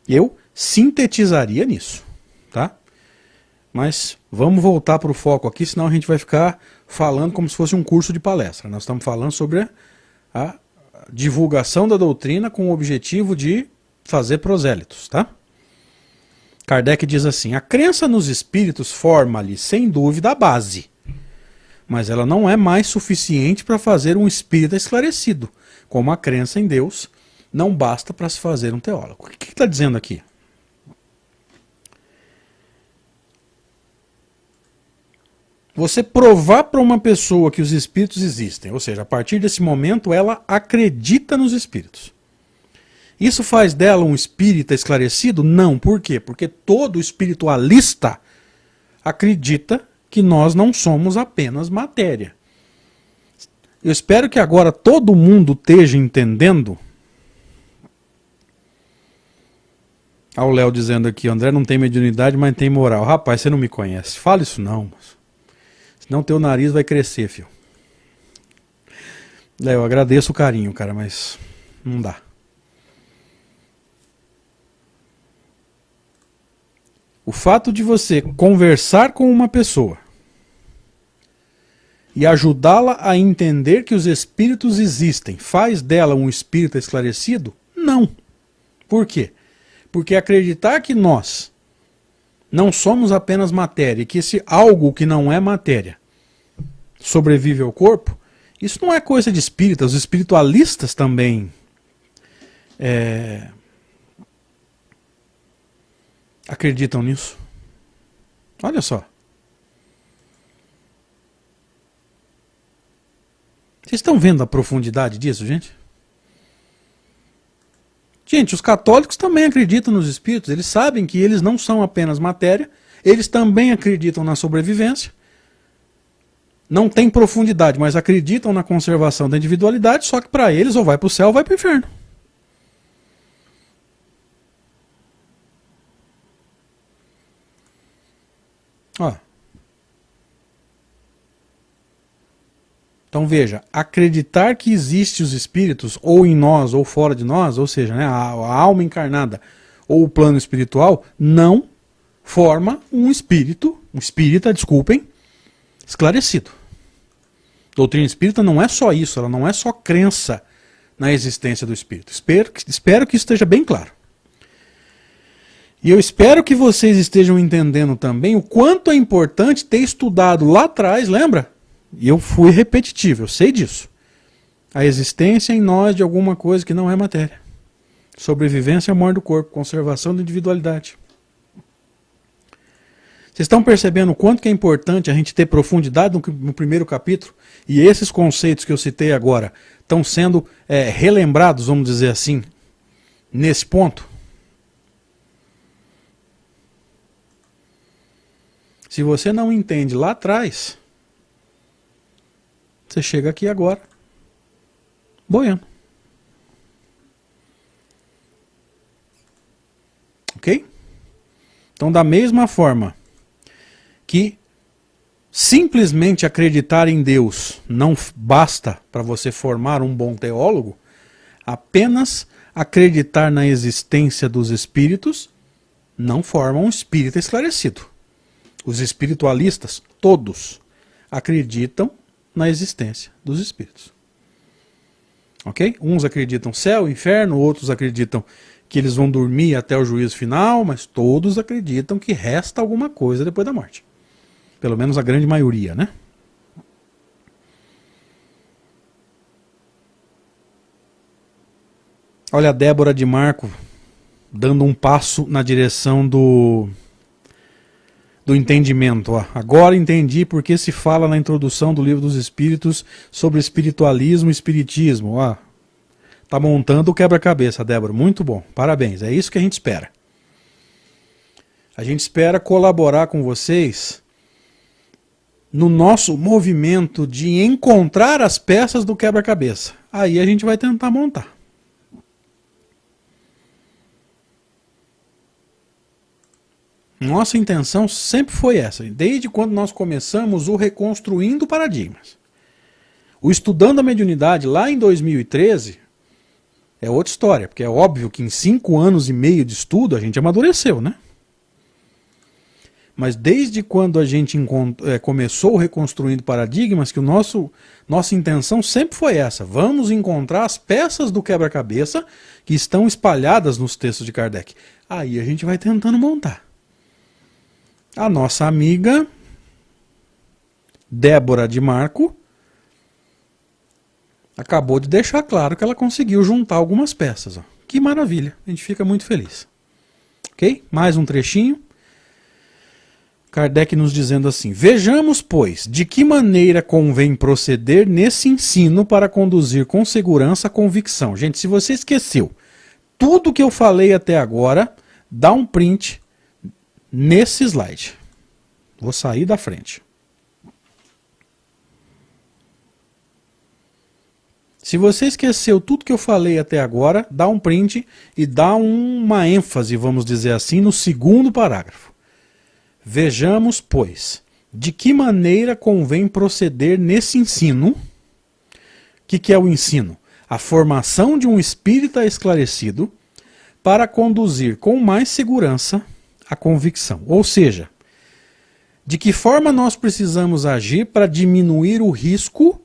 eu sintetizaria nisso, tá? Mas vamos voltar para o foco aqui, senão a gente vai ficar falando como se fosse um curso de palestra. Nós estamos falando sobre a divulgação da doutrina com o objetivo de fazer prosélitos, tá? Kardec diz assim, a crença nos espíritos forma-lhe, sem dúvida, a base. Mas ela não é mais suficiente para fazer um espírita esclarecido. Como a crença em Deus não basta para se fazer um teólogo. O que está dizendo aqui? Você provar para uma pessoa que os espíritos existem, ou seja, a partir desse momento ela acredita nos espíritos. Isso faz dela um espírita esclarecido? Não. Por quê? Porque todo espiritualista acredita que nós não somos apenas matéria. Eu espero que agora todo mundo esteja entendendo. Olha o Léo dizendo aqui, André não tem mediunidade, mas tem moral. Rapaz, você não me conhece. Fala isso não, moço. Senão teu nariz vai crescer, filho. Léo, eu agradeço o carinho, cara, mas não dá. O fato de você conversar com uma pessoa e ajudá-la a entender que os espíritos existem faz dela um espírita esclarecido? Não. Por quê? Porque acreditar que nós não somos apenas matéria, e que esse algo que não é matéria sobrevive ao corpo, isso não é coisa de espírita. Os espiritualistas também acreditam nisso. Olha só. Vocês estão vendo a profundidade disso, gente? Gente, os católicos também acreditam nos espíritos. Eles sabem que eles não são apenas matéria. Eles também acreditam na sobrevivência. Não tem profundidade, mas acreditam na conservação da individualidade. Só que para eles ou vai para o céu ou vai para o inferno. Ó. Então veja, acreditar que existem os espíritos, ou em nós, ou fora de nós, ou seja, né, a alma encarnada, ou o plano espiritual, não forma um espírita, desculpem, esclarecido. Doutrina espírita não é só isso, ela não é só crença na existência do espírito. Espero que isso esteja bem claro. E eu espero que vocês estejam entendendo também o quanto é importante ter estudado lá atrás, lembra? E eu fui repetitivo, eu sei disso. A existência em nós de alguma coisa que não é matéria. Sobrevivência e morte do corpo, conservação da individualidade. Vocês estão percebendo o quanto que é importante a gente ter profundidade no primeiro capítulo? E esses conceitos que eu citei agora estão sendo relembrados, vamos dizer assim, nesse ponto? Se você não entende lá atrás, você chega aqui agora, boiando. Ok? Então, da mesma forma que simplesmente acreditar em Deus não basta para você formar um bom teólogo, apenas acreditar na existência dos espíritos não forma um espírita esclarecido. Os espiritualistas, todos, acreditam na existência dos espíritos. Ok? Uns acreditam céu, inferno, outros acreditam que eles vão dormir até o juízo final, mas todos acreditam que resta alguma coisa depois da morte. Pelo menos a grande maioria, né? Olha a Débora de Marco dando um passo na direção do entendimento. Ó. Agora entendi porque se fala na introdução do Livro dos Espíritos sobre espiritualismo e espiritismo. Ó. Tá montando o quebra-cabeça, Débora. Muito bom. Parabéns. É isso que a gente espera. A gente espera colaborar com vocês no nosso movimento de encontrar as peças do quebra-cabeça. Aí a gente vai tentar montar. Nossa intenção sempre foi essa, desde quando nós começamos o Reconstruindo Paradigmas. O Estudando a Mediunidade lá em 2013 é outra história, porque é óbvio que em 5 anos e meio de estudo a gente amadureceu, né? Mas desde quando a gente começou o Reconstruindo Paradigmas, que nossa intenção sempre foi essa. Vamos encontrar as peças do quebra-cabeça que estão espalhadas nos textos de Kardec. Aí a gente vai tentando montar. A nossa amiga Débora de Marco acabou de deixar claro que ela conseguiu juntar algumas peças. Ó. Que maravilha, a gente fica muito feliz. Ok? Mais um trechinho. Kardec nos dizendo assim: vejamos, pois, de que maneira convém proceder nesse ensino para conduzir com segurança a convicção. Gente, se você esqueceu tudo que eu falei até agora, dá um print nesse slide. Vou sair da frente. Se você esqueceu tudo que eu falei até agora, dá um print e dá uma ênfase, vamos dizer assim, no segundo parágrafo. Vejamos, pois, de que maneira convém proceder nesse ensino. O que é o ensino? A formação de um espírita esclarecido para conduzir com mais segurança a convicção. Ou seja, de que forma nós precisamos agir para diminuir o risco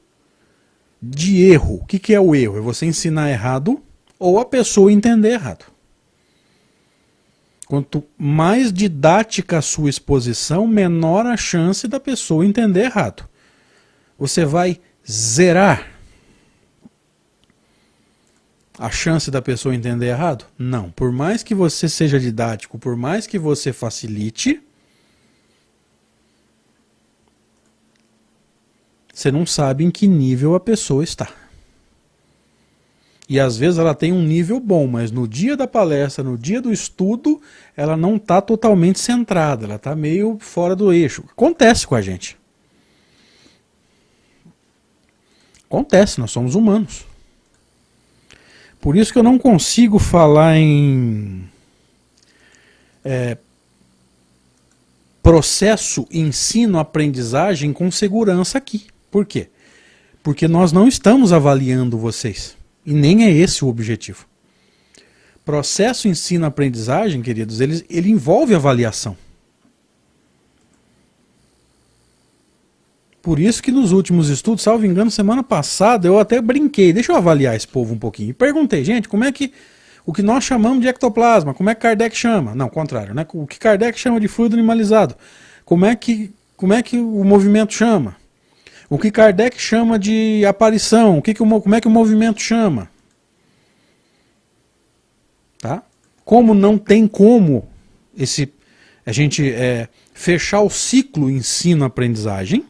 de erro. O que é o erro? É você ensinar errado ou a pessoa entender errado. Quanto mais didática a sua exposição, menor a chance da pessoa entender errado. Você vai zerar a chance da pessoa entender errado? Não. Por mais que você seja didático, por mais que você facilite, você não sabe em que nível a pessoa está. E às vezes ela tem um nível bom, mas no dia da palestra, no dia do estudo, ela não está totalmente centrada, ela está meio fora do eixo. Acontece com a gente. Acontece, nós somos humanos. Por isso que eu não consigo falar em processo ensino-aprendizagem com segurança aqui. Por quê? Porque nós não estamos avaliando vocês. E nem é esse o objetivo. Processo ensino-aprendizagem, queridos, ele envolve avaliação. Por isso que nos últimos estudos, salvo engano, semana passada, eu até brinquei, deixa eu avaliar esse povo um pouquinho. E perguntei, gente, como é que o que nós chamamos de ectoplasma, como é que Kardec chama? Não, contrário, né? O que Kardec chama de fluido animalizado? Como é que o movimento chama? O que Kardec chama de aparição? Como é que o movimento chama? Tá? Como não tem como a gente fechar o ciclo ensino-aprendizagem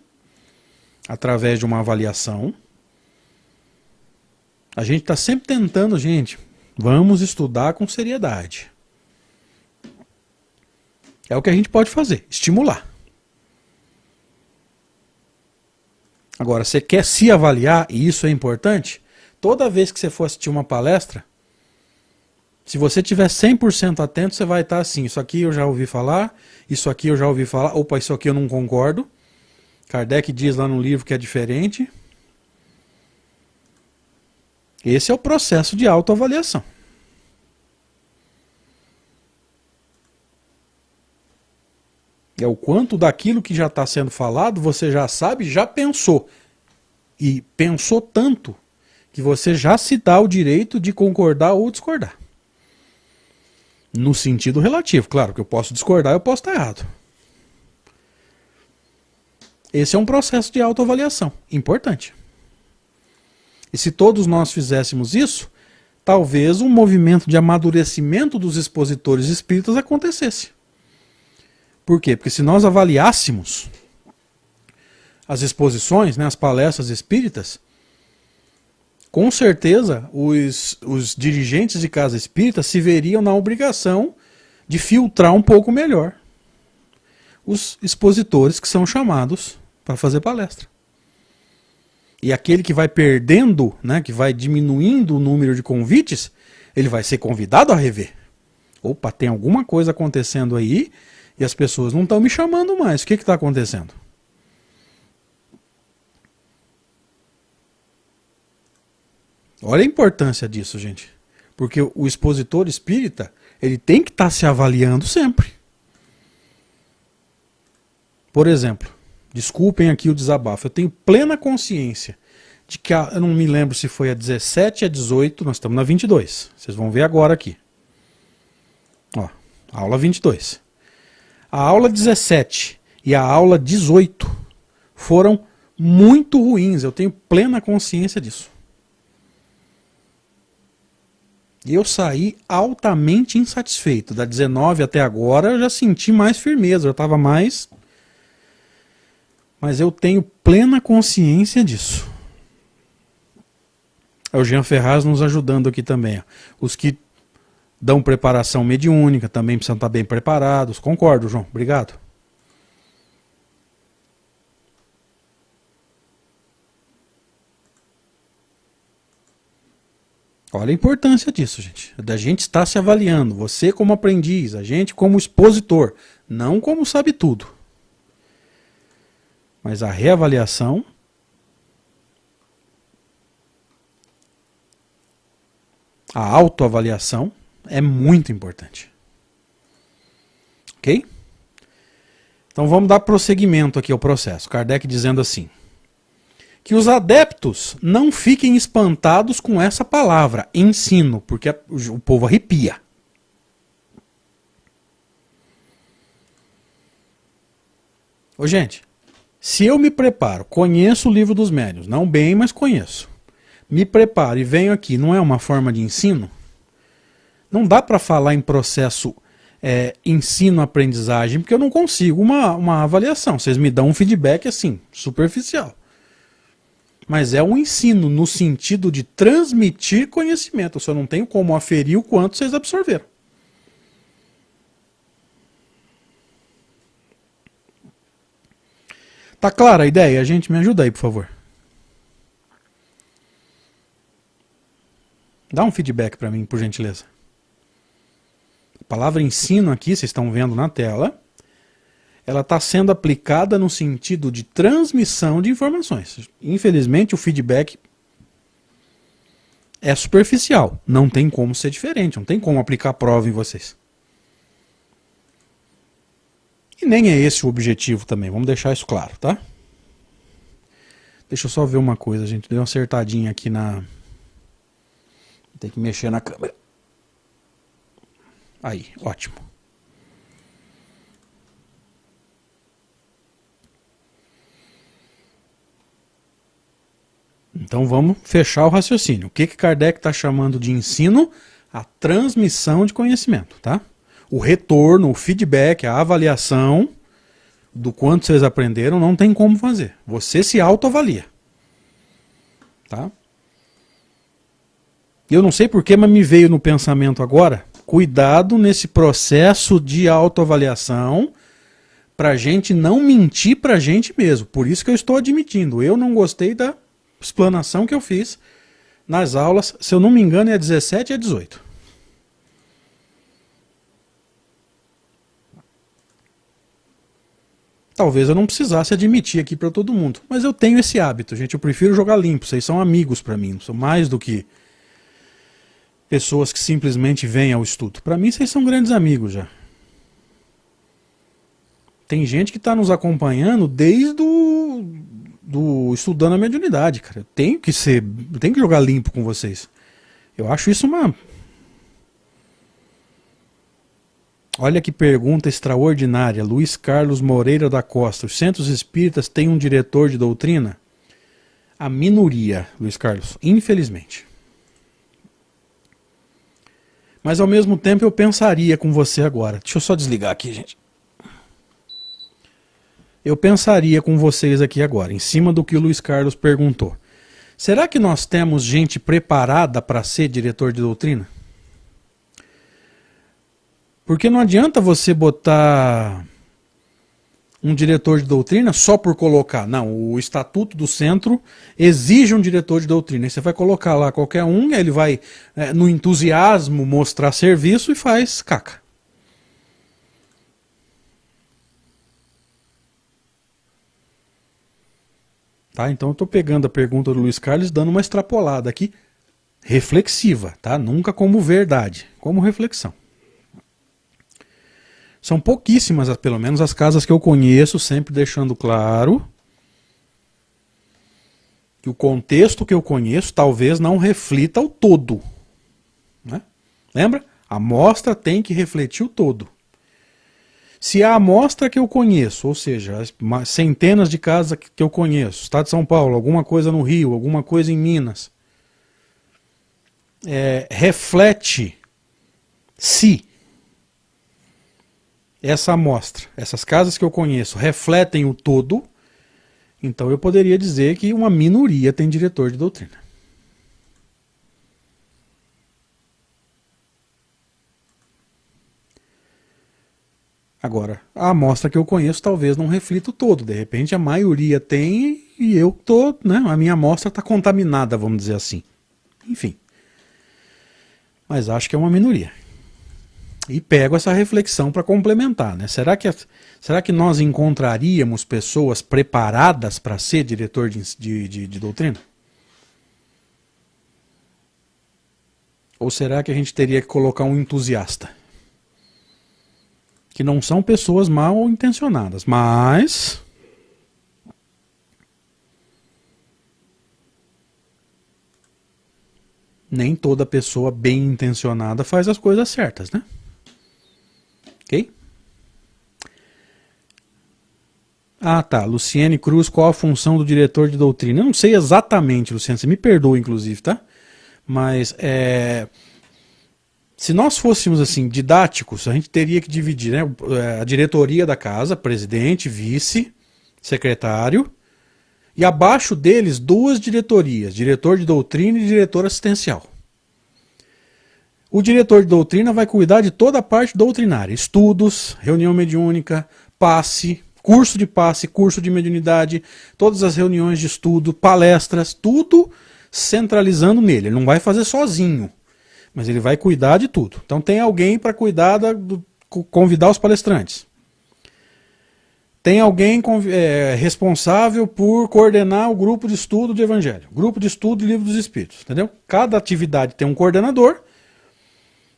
através de uma avaliação, a gente está sempre tentando, gente, vamos estudar com seriedade. É o que a gente pode fazer, estimular. Agora, você quer se avaliar, e isso é importante, toda vez que você for assistir uma palestra, se você estiver 100% atento, você vai estar assim, isso aqui eu já ouvi falar, isso aqui eu já ouvi falar, opa, isso aqui eu não concordo. Kardec diz lá no livro que é diferente. Esse é o processo de autoavaliação. É o quanto daquilo que já está sendo falado você já sabe, já pensou. E pensou tanto que você já se dá o direito de concordar ou discordar. No sentido relativo. Claro que eu posso discordar, eu posso estar errado. Esse é um processo de autoavaliação importante. E se todos nós fizéssemos isso, talvez um movimento de amadurecimento dos expositores espíritas acontecesse. Por quê? Porque se nós avaliássemos as exposições, né, as palestras espíritas, com certeza os dirigentes de casa espírita se veriam na obrigação de filtrar um pouco melhor os expositores que são chamados para fazer palestra. E aquele que vai perdendo, né, que vai diminuindo o número de convites, ele vai ser convidado a rever. Opa, tem alguma coisa acontecendo aí e as pessoas não estão me chamando mais. O que está acontecendo? Olha a importância disso, gente. Porque o expositor espírita, ele tem que estar se avaliando sempre. Por exemplo, desculpem aqui o desabafo, eu tenho plena consciência de que, eu não me lembro se foi a 17 e a 18, nós estamos na 22. Vocês vão ver agora aqui. Ó, aula 22. A aula 17 e a aula 18 foram muito ruins, eu tenho plena consciência disso. E eu saí altamente insatisfeito. Da 19 até agora eu já senti mais firmeza, eu estava mais... Mas eu tenho plena consciência disso. É o Jean Ferraz nos ajudando aqui também. Ó. Os que dão preparação mediúnica, também precisam estar bem preparados. Concordo, João. Obrigado. Olha a importância disso, gente. Da gente estar se avaliando. Você como aprendiz, a gente como expositor. Não como sabe tudo. Mas a reavaliação, a autoavaliação é muito importante. Ok? Então vamos dar prosseguimento aqui ao processo. Kardec dizendo assim: que os adeptos não fiquem espantados com essa palavra, ensino, porque o povo arrepia. Ô gente, se eu me preparo, conheço o livro dos médiuns, não bem, mas conheço. Me preparo e venho aqui, não é uma forma de ensino? Não dá para falar em processo ensino-aprendizagem, porque eu não consigo uma avaliação. Vocês me dão um feedback assim, superficial. Mas é um ensino no sentido de transmitir conhecimento. Eu só não tenho como aferir o quanto vocês absorveram. Tá clara a ideia? Gente, me ajuda aí, por favor. Dá um feedback para mim, por gentileza. A palavra ensino aqui, vocês estão vendo na tela, ela está sendo aplicada no sentido de transmissão de informações. Infelizmente, o feedback é superficial. Não tem como ser diferente, não tem como aplicar prova em vocês. E nem é esse o objetivo também, vamos deixar isso claro, tá? Deixa eu só ver uma coisa, gente. Deu uma acertadinha aqui na... Tem que mexer na câmera. Aí, ótimo. Então vamos fechar o raciocínio. O que Kardec está chamando de ensino? A transmissão de conhecimento, tá? O retorno, o feedback, a avaliação do quanto vocês aprenderam não tem como fazer. Você se autoavalia. Tá? Eu não sei porquê, mas me veio no pensamento agora, cuidado nesse processo de autoavaliação para a gente não mentir para a gente mesmo. Por isso que eu estou admitindo. Eu não gostei da explanação que eu fiz nas aulas, se eu não me engano é 17 e 18. Talvez eu não precisasse admitir aqui para todo mundo, mas eu tenho esse hábito, gente. Eu prefiro jogar limpo. Vocês são amigos para mim, são mais do que pessoas que simplesmente vêm ao estudo. Para mim, vocês são grandes amigos já. Tem gente que está nos acompanhando desde do estudando a mediunidade, cara. Eu tenho que jogar limpo com vocês. Eu acho isso uma... Olha que pergunta extraordinária. Luiz Carlos Moreira da Costa. Os centros espíritas têm um diretor de doutrina? A minoria, Luiz Carlos, infelizmente. Mas ao mesmo tempo eu pensaria com você agora. Deixa eu só desligar aqui, gente. Eu pensaria com vocês aqui agora, em cima do que o Luiz Carlos perguntou. Será que nós temos gente preparada para ser diretor de doutrina? Porque não adianta você botar um diretor de doutrina só por colocar. Não, o estatuto do centro exige um diretor de doutrina. Aí você vai colocar lá qualquer um, e ele vai, no entusiasmo, mostrar serviço e faz caca. Tá? Então eu estou pegando a pergunta do Luiz Carlos e dando uma extrapolada aqui, reflexiva, tá? Nunca como verdade, como reflexão. São pouquíssimas, pelo menos, as casas que eu conheço, sempre deixando claro que o contexto que eu conheço talvez não reflita o todo. Né? Lembra? A amostra tem que refletir o todo. Se a amostra que eu conheço, ou seja, centenas de casas que eu conheço, Estado de São Paulo, alguma coisa no Rio, alguma coisa em Minas, reflete se essa amostra, essas casas que eu conheço, refletem o todo, então eu poderia dizer que uma minoria tem diretor de doutrina. Agora, a amostra que eu conheço talvez não reflita o todo. De repente a maioria tem e eu tô, né? A minha amostra está contaminada, vamos dizer assim. Enfim. Mas acho que é uma minoria. E pego essa reflexão para complementar, né? Será que nós encontraríamos pessoas preparadas para ser diretor de doutrina? Ou será que a gente teria que colocar um entusiasta? Que não são pessoas mal intencionadas, mas nem toda pessoa bem intencionada faz as coisas certas, né? Ok? Ah, tá. Luciene Cruz, qual a função do diretor de doutrina? Eu não sei exatamente, Luciene, você me perdoa, inclusive, tá? Mas se nós fôssemos assim didáticos, a gente teria que dividir, né, a diretoria da casa, presidente, vice, secretário, e abaixo deles duas diretorias, diretor de doutrina e diretor assistencial. O diretor de doutrina vai cuidar de toda a parte doutrinária, estudos, reunião mediúnica, passe, curso de mediunidade, todas as reuniões de estudo, palestras, tudo centralizando nele. Ele não vai fazer sozinho, mas ele vai cuidar de tudo. Então tem alguém para cuidar, convidar os palestrantes. Tem alguém responsável por coordenar o grupo de estudo de Evangelho, grupo de estudo de Livro dos Espíritos, entendeu? Cada atividade tem um coordenador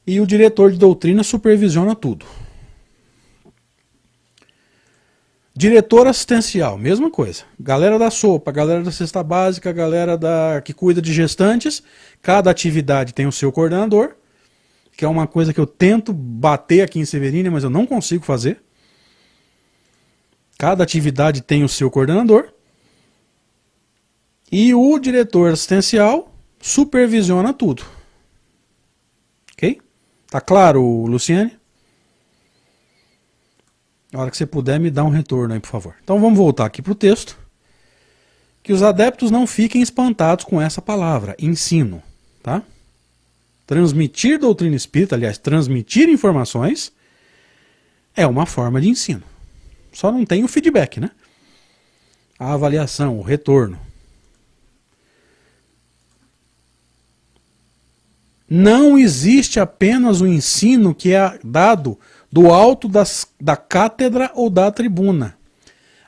e o diretor de doutrina supervisiona tudo. Diretor assistencial, mesma coisa. Galera da sopa, galera da cesta básica, galera que cuida de gestantes. Cada atividade tem o seu coordenador, que é uma coisa que eu tento bater aqui em Severina, mas eu não consigo fazer. Cada atividade tem o seu coordenador. E o diretor assistencial supervisiona tudo. Ok? Tá claro, Luciane? Na hora que você puder, me dá um retorno aí, por favor. Então vamos voltar aqui para o texto. Que os adeptos não fiquem espantados com essa palavra, ensino. Tá? Transmitir doutrina espírita, aliás, transmitir informações, é uma forma de ensino. Só não tem o feedback, né? A avaliação, o retorno. Não existe apenas o ensino que é dado do alto da cátedra ou da tribuna.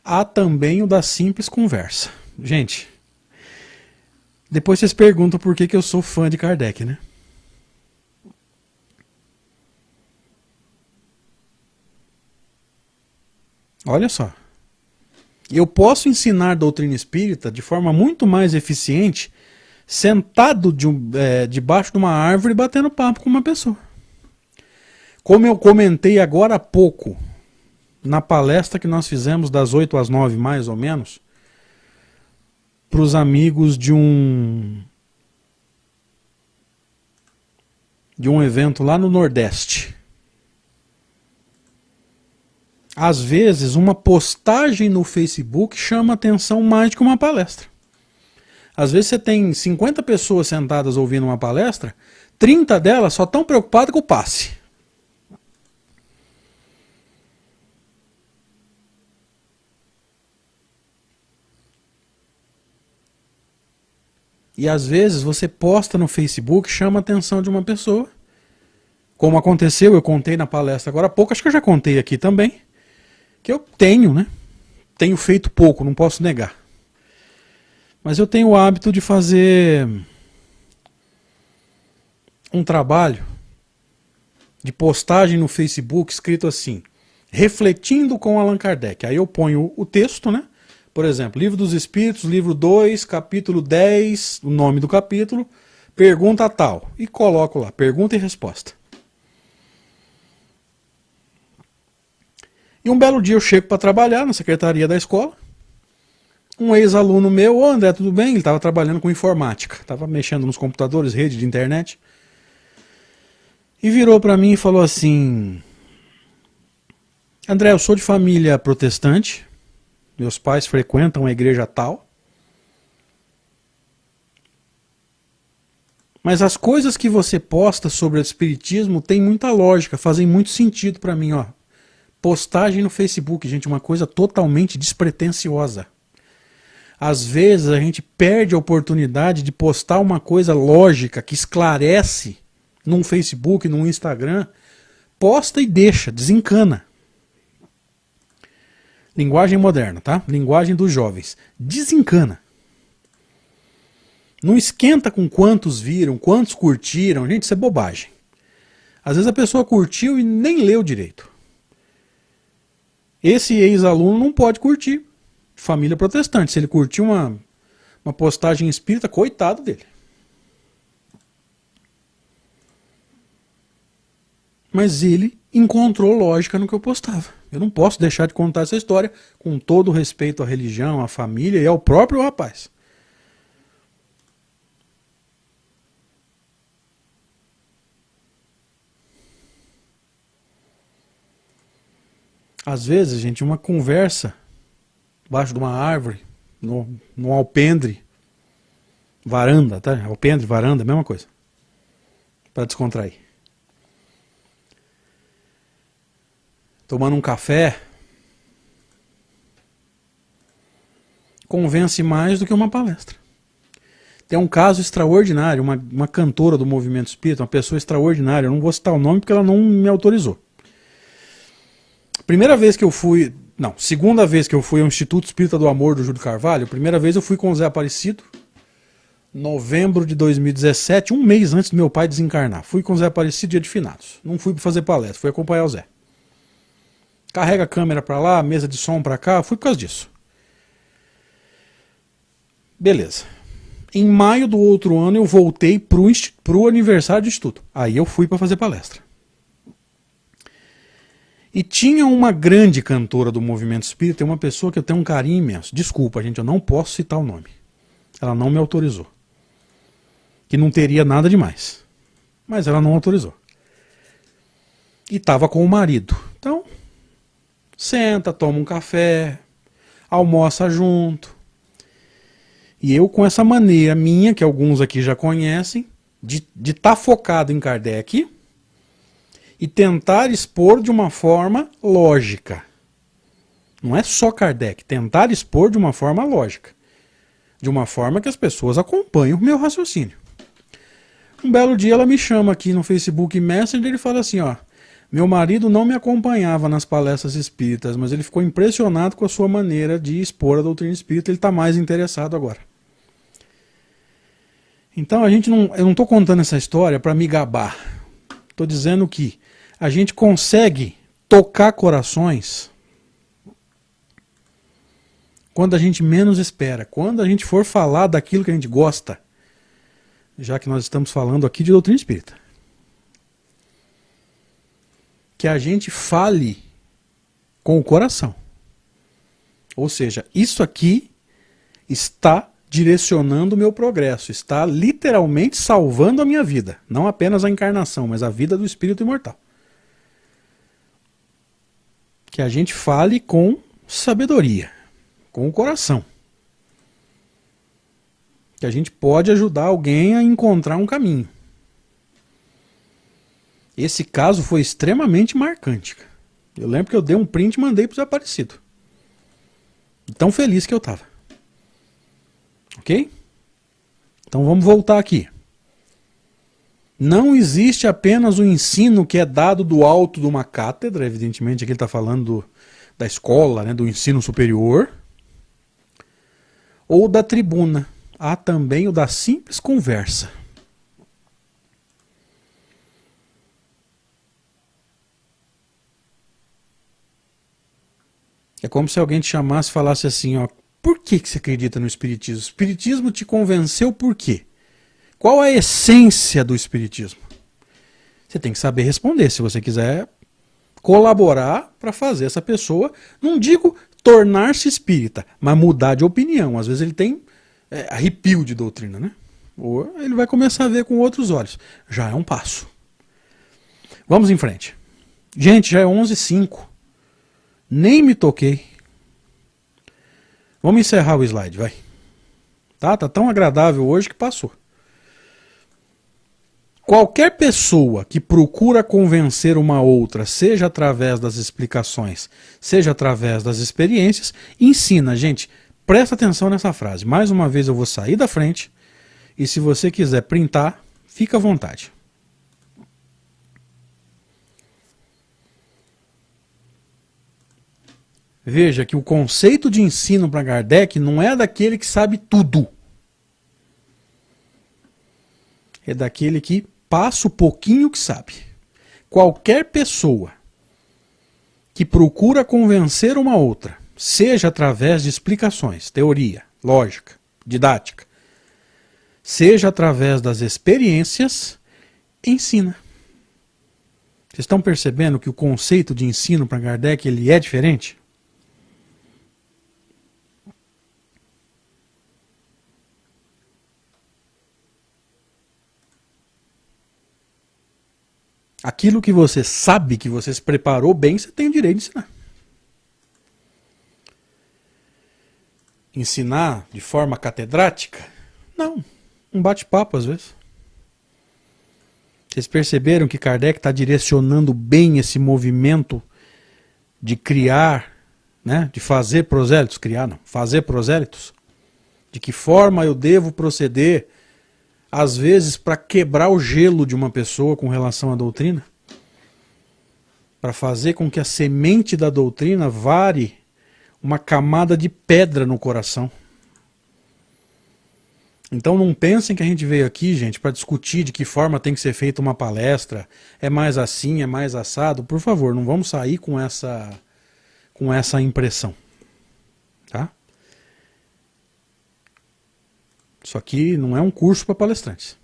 Há também o da simples conversa. Gente, depois vocês perguntam por que eu sou fã de Kardec, né? Olha só. Eu posso ensinar doutrina espírita de forma muito mais eficiente sentado debaixo de uma árvore batendo papo com uma pessoa. Como eu comentei agora há pouco, na palestra que nós fizemos das 8 às 9 mais ou menos, para os amigos de um evento lá no Nordeste. Às vezes, uma postagem no Facebook chama atenção mais do que uma palestra. Às vezes você tem 50 pessoas sentadas ouvindo uma palestra, 30 delas só estão preocupadas com o passe. E às vezes você posta no Facebook, chama a atenção de uma pessoa. Como aconteceu, eu contei na palestra agora há pouco, acho que eu já contei aqui também, que eu tenho, né? Tenho feito pouco, não posso negar. Mas eu tenho o hábito de fazer um trabalho de postagem no Facebook escrito assim, refletindo com Allan Kardec. Aí eu ponho o texto, né? Por exemplo, Livro dos Espíritos, livro 2, capítulo 10, o nome do capítulo, pergunta tal. E coloco lá, pergunta e resposta. E um belo dia eu chego para trabalhar na secretaria da escola. Um ex-aluno meu, ô André, tudo bem? Ele estava trabalhando com informática, estava mexendo nos computadores, rede de internet. E virou para mim e falou assim, André, eu sou de família protestante, meus pais frequentam a igreja tal, mas as coisas que você posta sobre o espiritismo têm muita lógica, fazem muito sentido para mim, ó. Postagem no Facebook, gente, uma coisa totalmente despretensiosa. Às vezes a gente perde a oportunidade de postar uma coisa lógica, que esclarece, num Facebook, num Instagram. Posta e deixa, desencana. Linguagem moderna, tá? Linguagem dos jovens. Desencana. Não esquenta com quantos viram, quantos curtiram. Gente, isso é bobagem. Às vezes a pessoa curtiu e nem leu direito. Esse ex-aluno não pode curtir. Família protestante. Se ele curtiu uma postagem espírita, coitado dele. Mas ele encontrou lógica no que eu postava. Eu não posso deixar de contar essa história com todo o respeito à religião, à família e ao próprio rapaz. Às vezes, gente, uma conversa debaixo de uma árvore, no alpendre, varanda, tá? Alpendre, varanda, mesma coisa. Para descontrair. Tomando um café, convence mais do que uma palestra. Tem um caso extraordinário, uma cantora do movimento espírita, uma pessoa extraordinária, eu não vou citar o nome porque ela não me autorizou. Segunda vez que eu fui ao Instituto Espírita do Amor do Júlio Carvalho, primeira vez eu fui com o Zé Aparecido, novembro de 2017, um mês antes do meu pai desencarnar. Fui com o Zé Aparecido, dia de finados. Não fui para fazer palestra, fui acompanhar o Zé. Carrega a câmera para lá, mesa de som para cá, fui por causa disso. Beleza. Em maio do outro ano eu voltei pro aniversário do Instituto. Aí eu fui para fazer palestra. E tinha uma grande cantora do movimento espírita, uma pessoa que eu tenho um carinho imenso. Desculpa, gente, eu não posso citar o nome. Ela não me autorizou. Que não teria nada demais. Mas ela não autorizou. E estava com o marido. Então, senta, toma um café, almoça junto. E eu com essa maneira minha, que alguns aqui já conhecem, de estar focado em Kardec e tentar expor de uma forma lógica. Não é só Kardec, tentar expor de uma forma lógica. De uma forma que as pessoas acompanhem o meu raciocínio. Um belo dia ela me chama aqui no Facebook Messenger e fala assim, ó, meu marido não me acompanhava nas palestras espíritas, mas ele ficou impressionado com a sua maneira de expor a doutrina espírita, ele está mais interessado agora. Então eu não estou contando essa história para me gabar. Estou dizendo que a gente consegue tocar corações quando a gente menos espera, quando a gente for falar daquilo que a gente gosta, já que nós estamos falando aqui de doutrina espírita. Que a gente fale com o coração. Ou seja, isso aqui está direcionando o meu progresso, está literalmente salvando a minha vida. Não apenas a encarnação, mas a vida do espírito imortal. Que a gente fale com sabedoria, com o coração. Que a gente pode ajudar alguém a encontrar um caminho. Esse caso foi extremamente marcante. Eu lembro que eu dei um print e mandei para o Desaparecido. Tão feliz que eu estava. Ok? Então vamos voltar aqui. Não existe apenas o ensino que é dado do alto de uma cátedra, evidentemente aqui ele está falando da escola, né, do ensino superior, ou da tribuna. Há também o da simples conversa. É como se alguém te chamasse e falasse assim, ó, por que você acredita no Espiritismo? O Espiritismo te convenceu por quê? Qual a essência do Espiritismo? Você tem que saber responder, se você quiser colaborar para fazer essa pessoa, não digo tornar-se espírita, mas mudar de opinião. Às vezes ele tem arrepio de doutrina, né? Ou ele vai começar a ver com outros olhos. Já é um passo. Vamos em frente. Gente, já é 11h05. Nem me toquei. Vamos encerrar o slide, vai. Tá tão agradável hoje que passou. Qualquer pessoa que procura convencer uma outra, seja através das explicações, seja através das experiências, ensina. Gente, presta atenção nessa frase. Mais uma vez eu vou sair da frente e se você quiser printar, fica à vontade. Veja que o conceito de ensino para Kardec não é daquele que sabe tudo. É daquele que passa o pouquinho que sabe. Qualquer pessoa que procura convencer uma outra, seja através de explicações, teoria, lógica, didática, seja através das experiências, ensina. Vocês estão percebendo que o conceito de ensino para Kardec ele é diferente? Aquilo que você sabe, que você se preparou bem, você tem o direito de ensinar. Ensinar de forma catedrática? Não. Um bate-papo às vezes. Vocês perceberam que Kardec está direcionando bem esse movimento de criar, né, de fazer prosélitos? Criar não, fazer prosélitos? De que forma eu devo proceder, às vezes, para quebrar o gelo de uma pessoa com relação à doutrina? Para fazer com que a semente da doutrina vare uma camada de pedra no coração. Então não pensem que a gente veio aqui, gente, para discutir de que forma tem que ser feita uma palestra, é mais assim, é mais assado. Por favor, não vamos sair com essa impressão. Tá? Isso aqui não é um curso para palestrantes.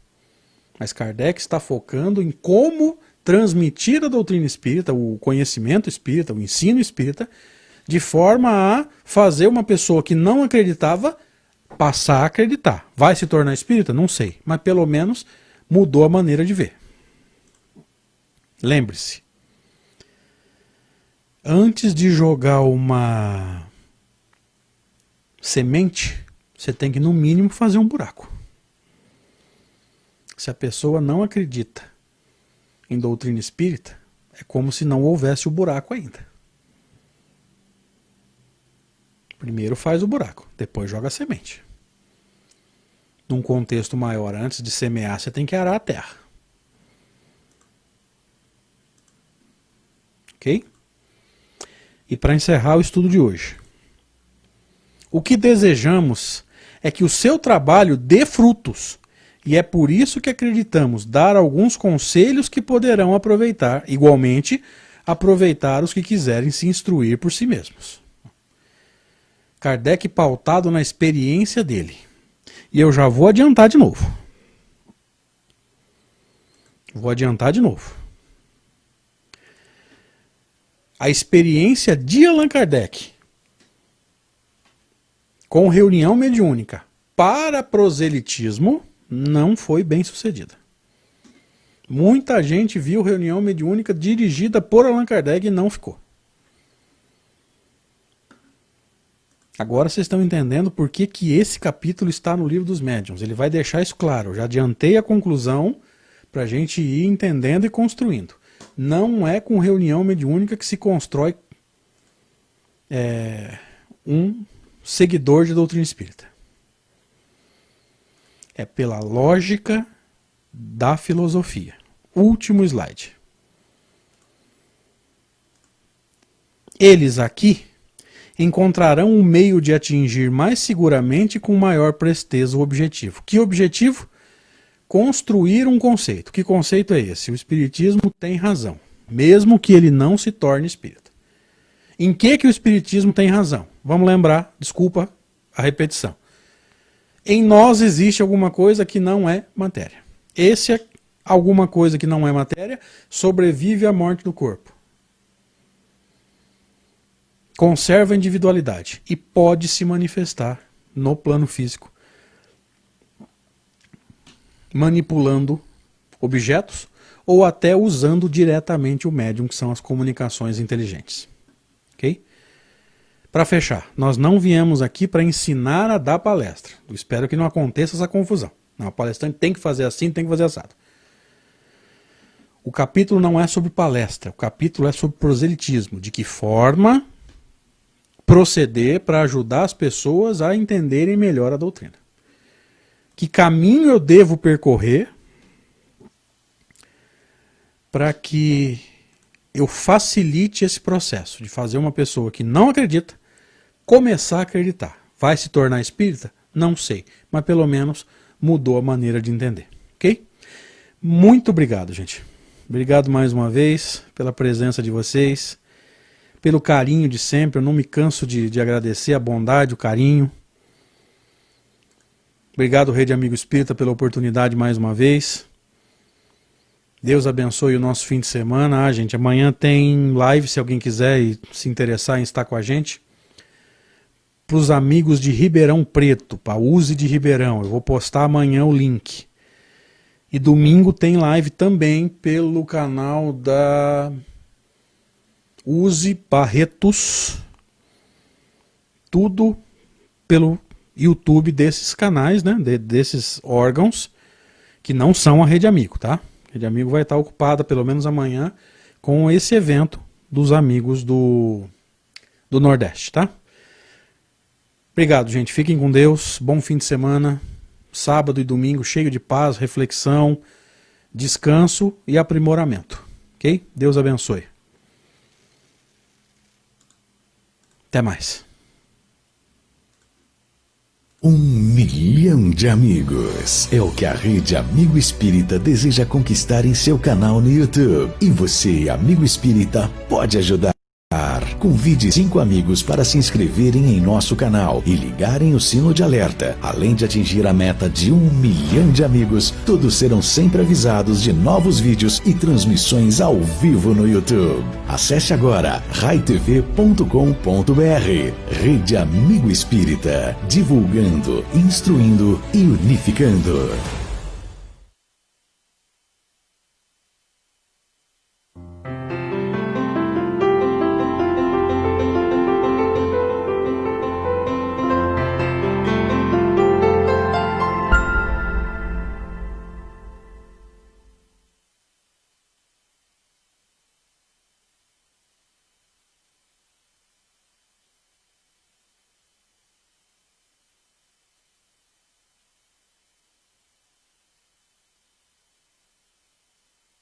Mas Kardec está focando em como transmitir a doutrina espírita, o conhecimento espírita, o ensino espírita, de forma a fazer uma pessoa que não acreditava passar a acreditar. Vai se tornar espírita? Não sei. Mas pelo menos mudou a maneira de ver. Lembre-se. Antes de jogar uma semente, você tem que, no mínimo, fazer um buraco. Se a pessoa não acredita em doutrina espírita, é como se não houvesse o buraco ainda. Primeiro faz o buraco, depois joga a semente. Num contexto maior, antes de semear, você tem que arar a terra. Ok? E para encerrar o estudo de hoje, o que desejamos é que o seu trabalho dê frutos, e é por isso que acreditamos dar alguns conselhos que poderão aproveitar, igualmente, aproveitar os que quiserem se instruir por si mesmos. Kardec pautado na experiência dele. E eu já vou adiantar de novo. Vou adiantar de novo. A experiência de Allan Kardec com reunião mediúnica para proselitismo não foi bem sucedida. Muita gente viu reunião mediúnica dirigida por Allan Kardec e não ficou. Agora vocês estão entendendo por que esse capítulo está no Livro dos Médiuns. Ele vai deixar isso claro. Eu já adiantei a conclusão para a gente ir entendendo e construindo. Não é com reunião mediúnica que se constrói um seguidor de doutrina espírita. É pela lógica da filosofia. Último slide. Eles aqui encontrarão um meio de atingir mais seguramente com maior presteza o objetivo. Que objetivo? Construir um conceito. Que conceito é esse? O Espiritismo tem razão, mesmo que ele não se torne espírita. Em que o Espiritismo tem razão? Vamos lembrar, desculpa a repetição. Em nós existe alguma coisa que não é matéria. Esse é alguma coisa que não é matéria, sobrevive à morte do corpo. Conserva a individualidade e pode se manifestar no plano físico, manipulando objetos ou até usando diretamente o médium, que são as comunicações inteligentes. Ok? Para fechar, nós não viemos aqui para ensinar a dar palestra. Eu espero que não aconteça essa confusão. Não, o palestrante tem que fazer assim, tem que fazer assado. O capítulo não é sobre palestra, o capítulo é sobre proselitismo, de que forma proceder para ajudar as pessoas a entenderem melhor a doutrina. Que caminho eu devo percorrer para que eu facilite esse processo de fazer uma pessoa que não acredita começar a acreditar. Vai se tornar espírita? Não sei, mas pelo menos mudou a maneira de entender, ok? Muito obrigado, gente. Obrigado mais uma vez pela presença de vocês, pelo carinho de sempre. Eu não me canso de agradecer a bondade, o carinho. Obrigado, Rede Amigo Espírita, pela oportunidade mais uma vez. Deus abençoe o nosso fim de semana. Gente, amanhã tem live, se alguém quiser e se interessar em estar com a gente. Para os amigos de Ribeirão Preto, para Use de Ribeirão, eu vou postar amanhã o link. E domingo tem live também pelo canal da Use Barretos. Tudo pelo YouTube desses canais, né? Desses órgãos que não são a Rede Amigo, tá? A Rede Amigo vai estar ocupada, pelo menos amanhã, com esse evento dos amigos do Nordeste, tá? Obrigado, gente. Fiquem com Deus. Bom fim de semana. Sábado e domingo cheio de paz, reflexão, descanso e aprimoramento. Ok? Deus abençoe. Até mais. 1 milhão de amigos é o que a Rede Amigo Espírita deseja conquistar em seu canal no YouTube. E você, amigo espírita, pode ajudar. Convide 5 amigos para se inscreverem em nosso canal e ligarem o sino de alerta. Além de atingir a meta de 1 milhão de amigos, todos serão sempre avisados de novos vídeos e transmissões ao vivo no YouTube. Acesse agora raitv.com.br. Rede Amigo Espírita, divulgando, instruindo e unificando.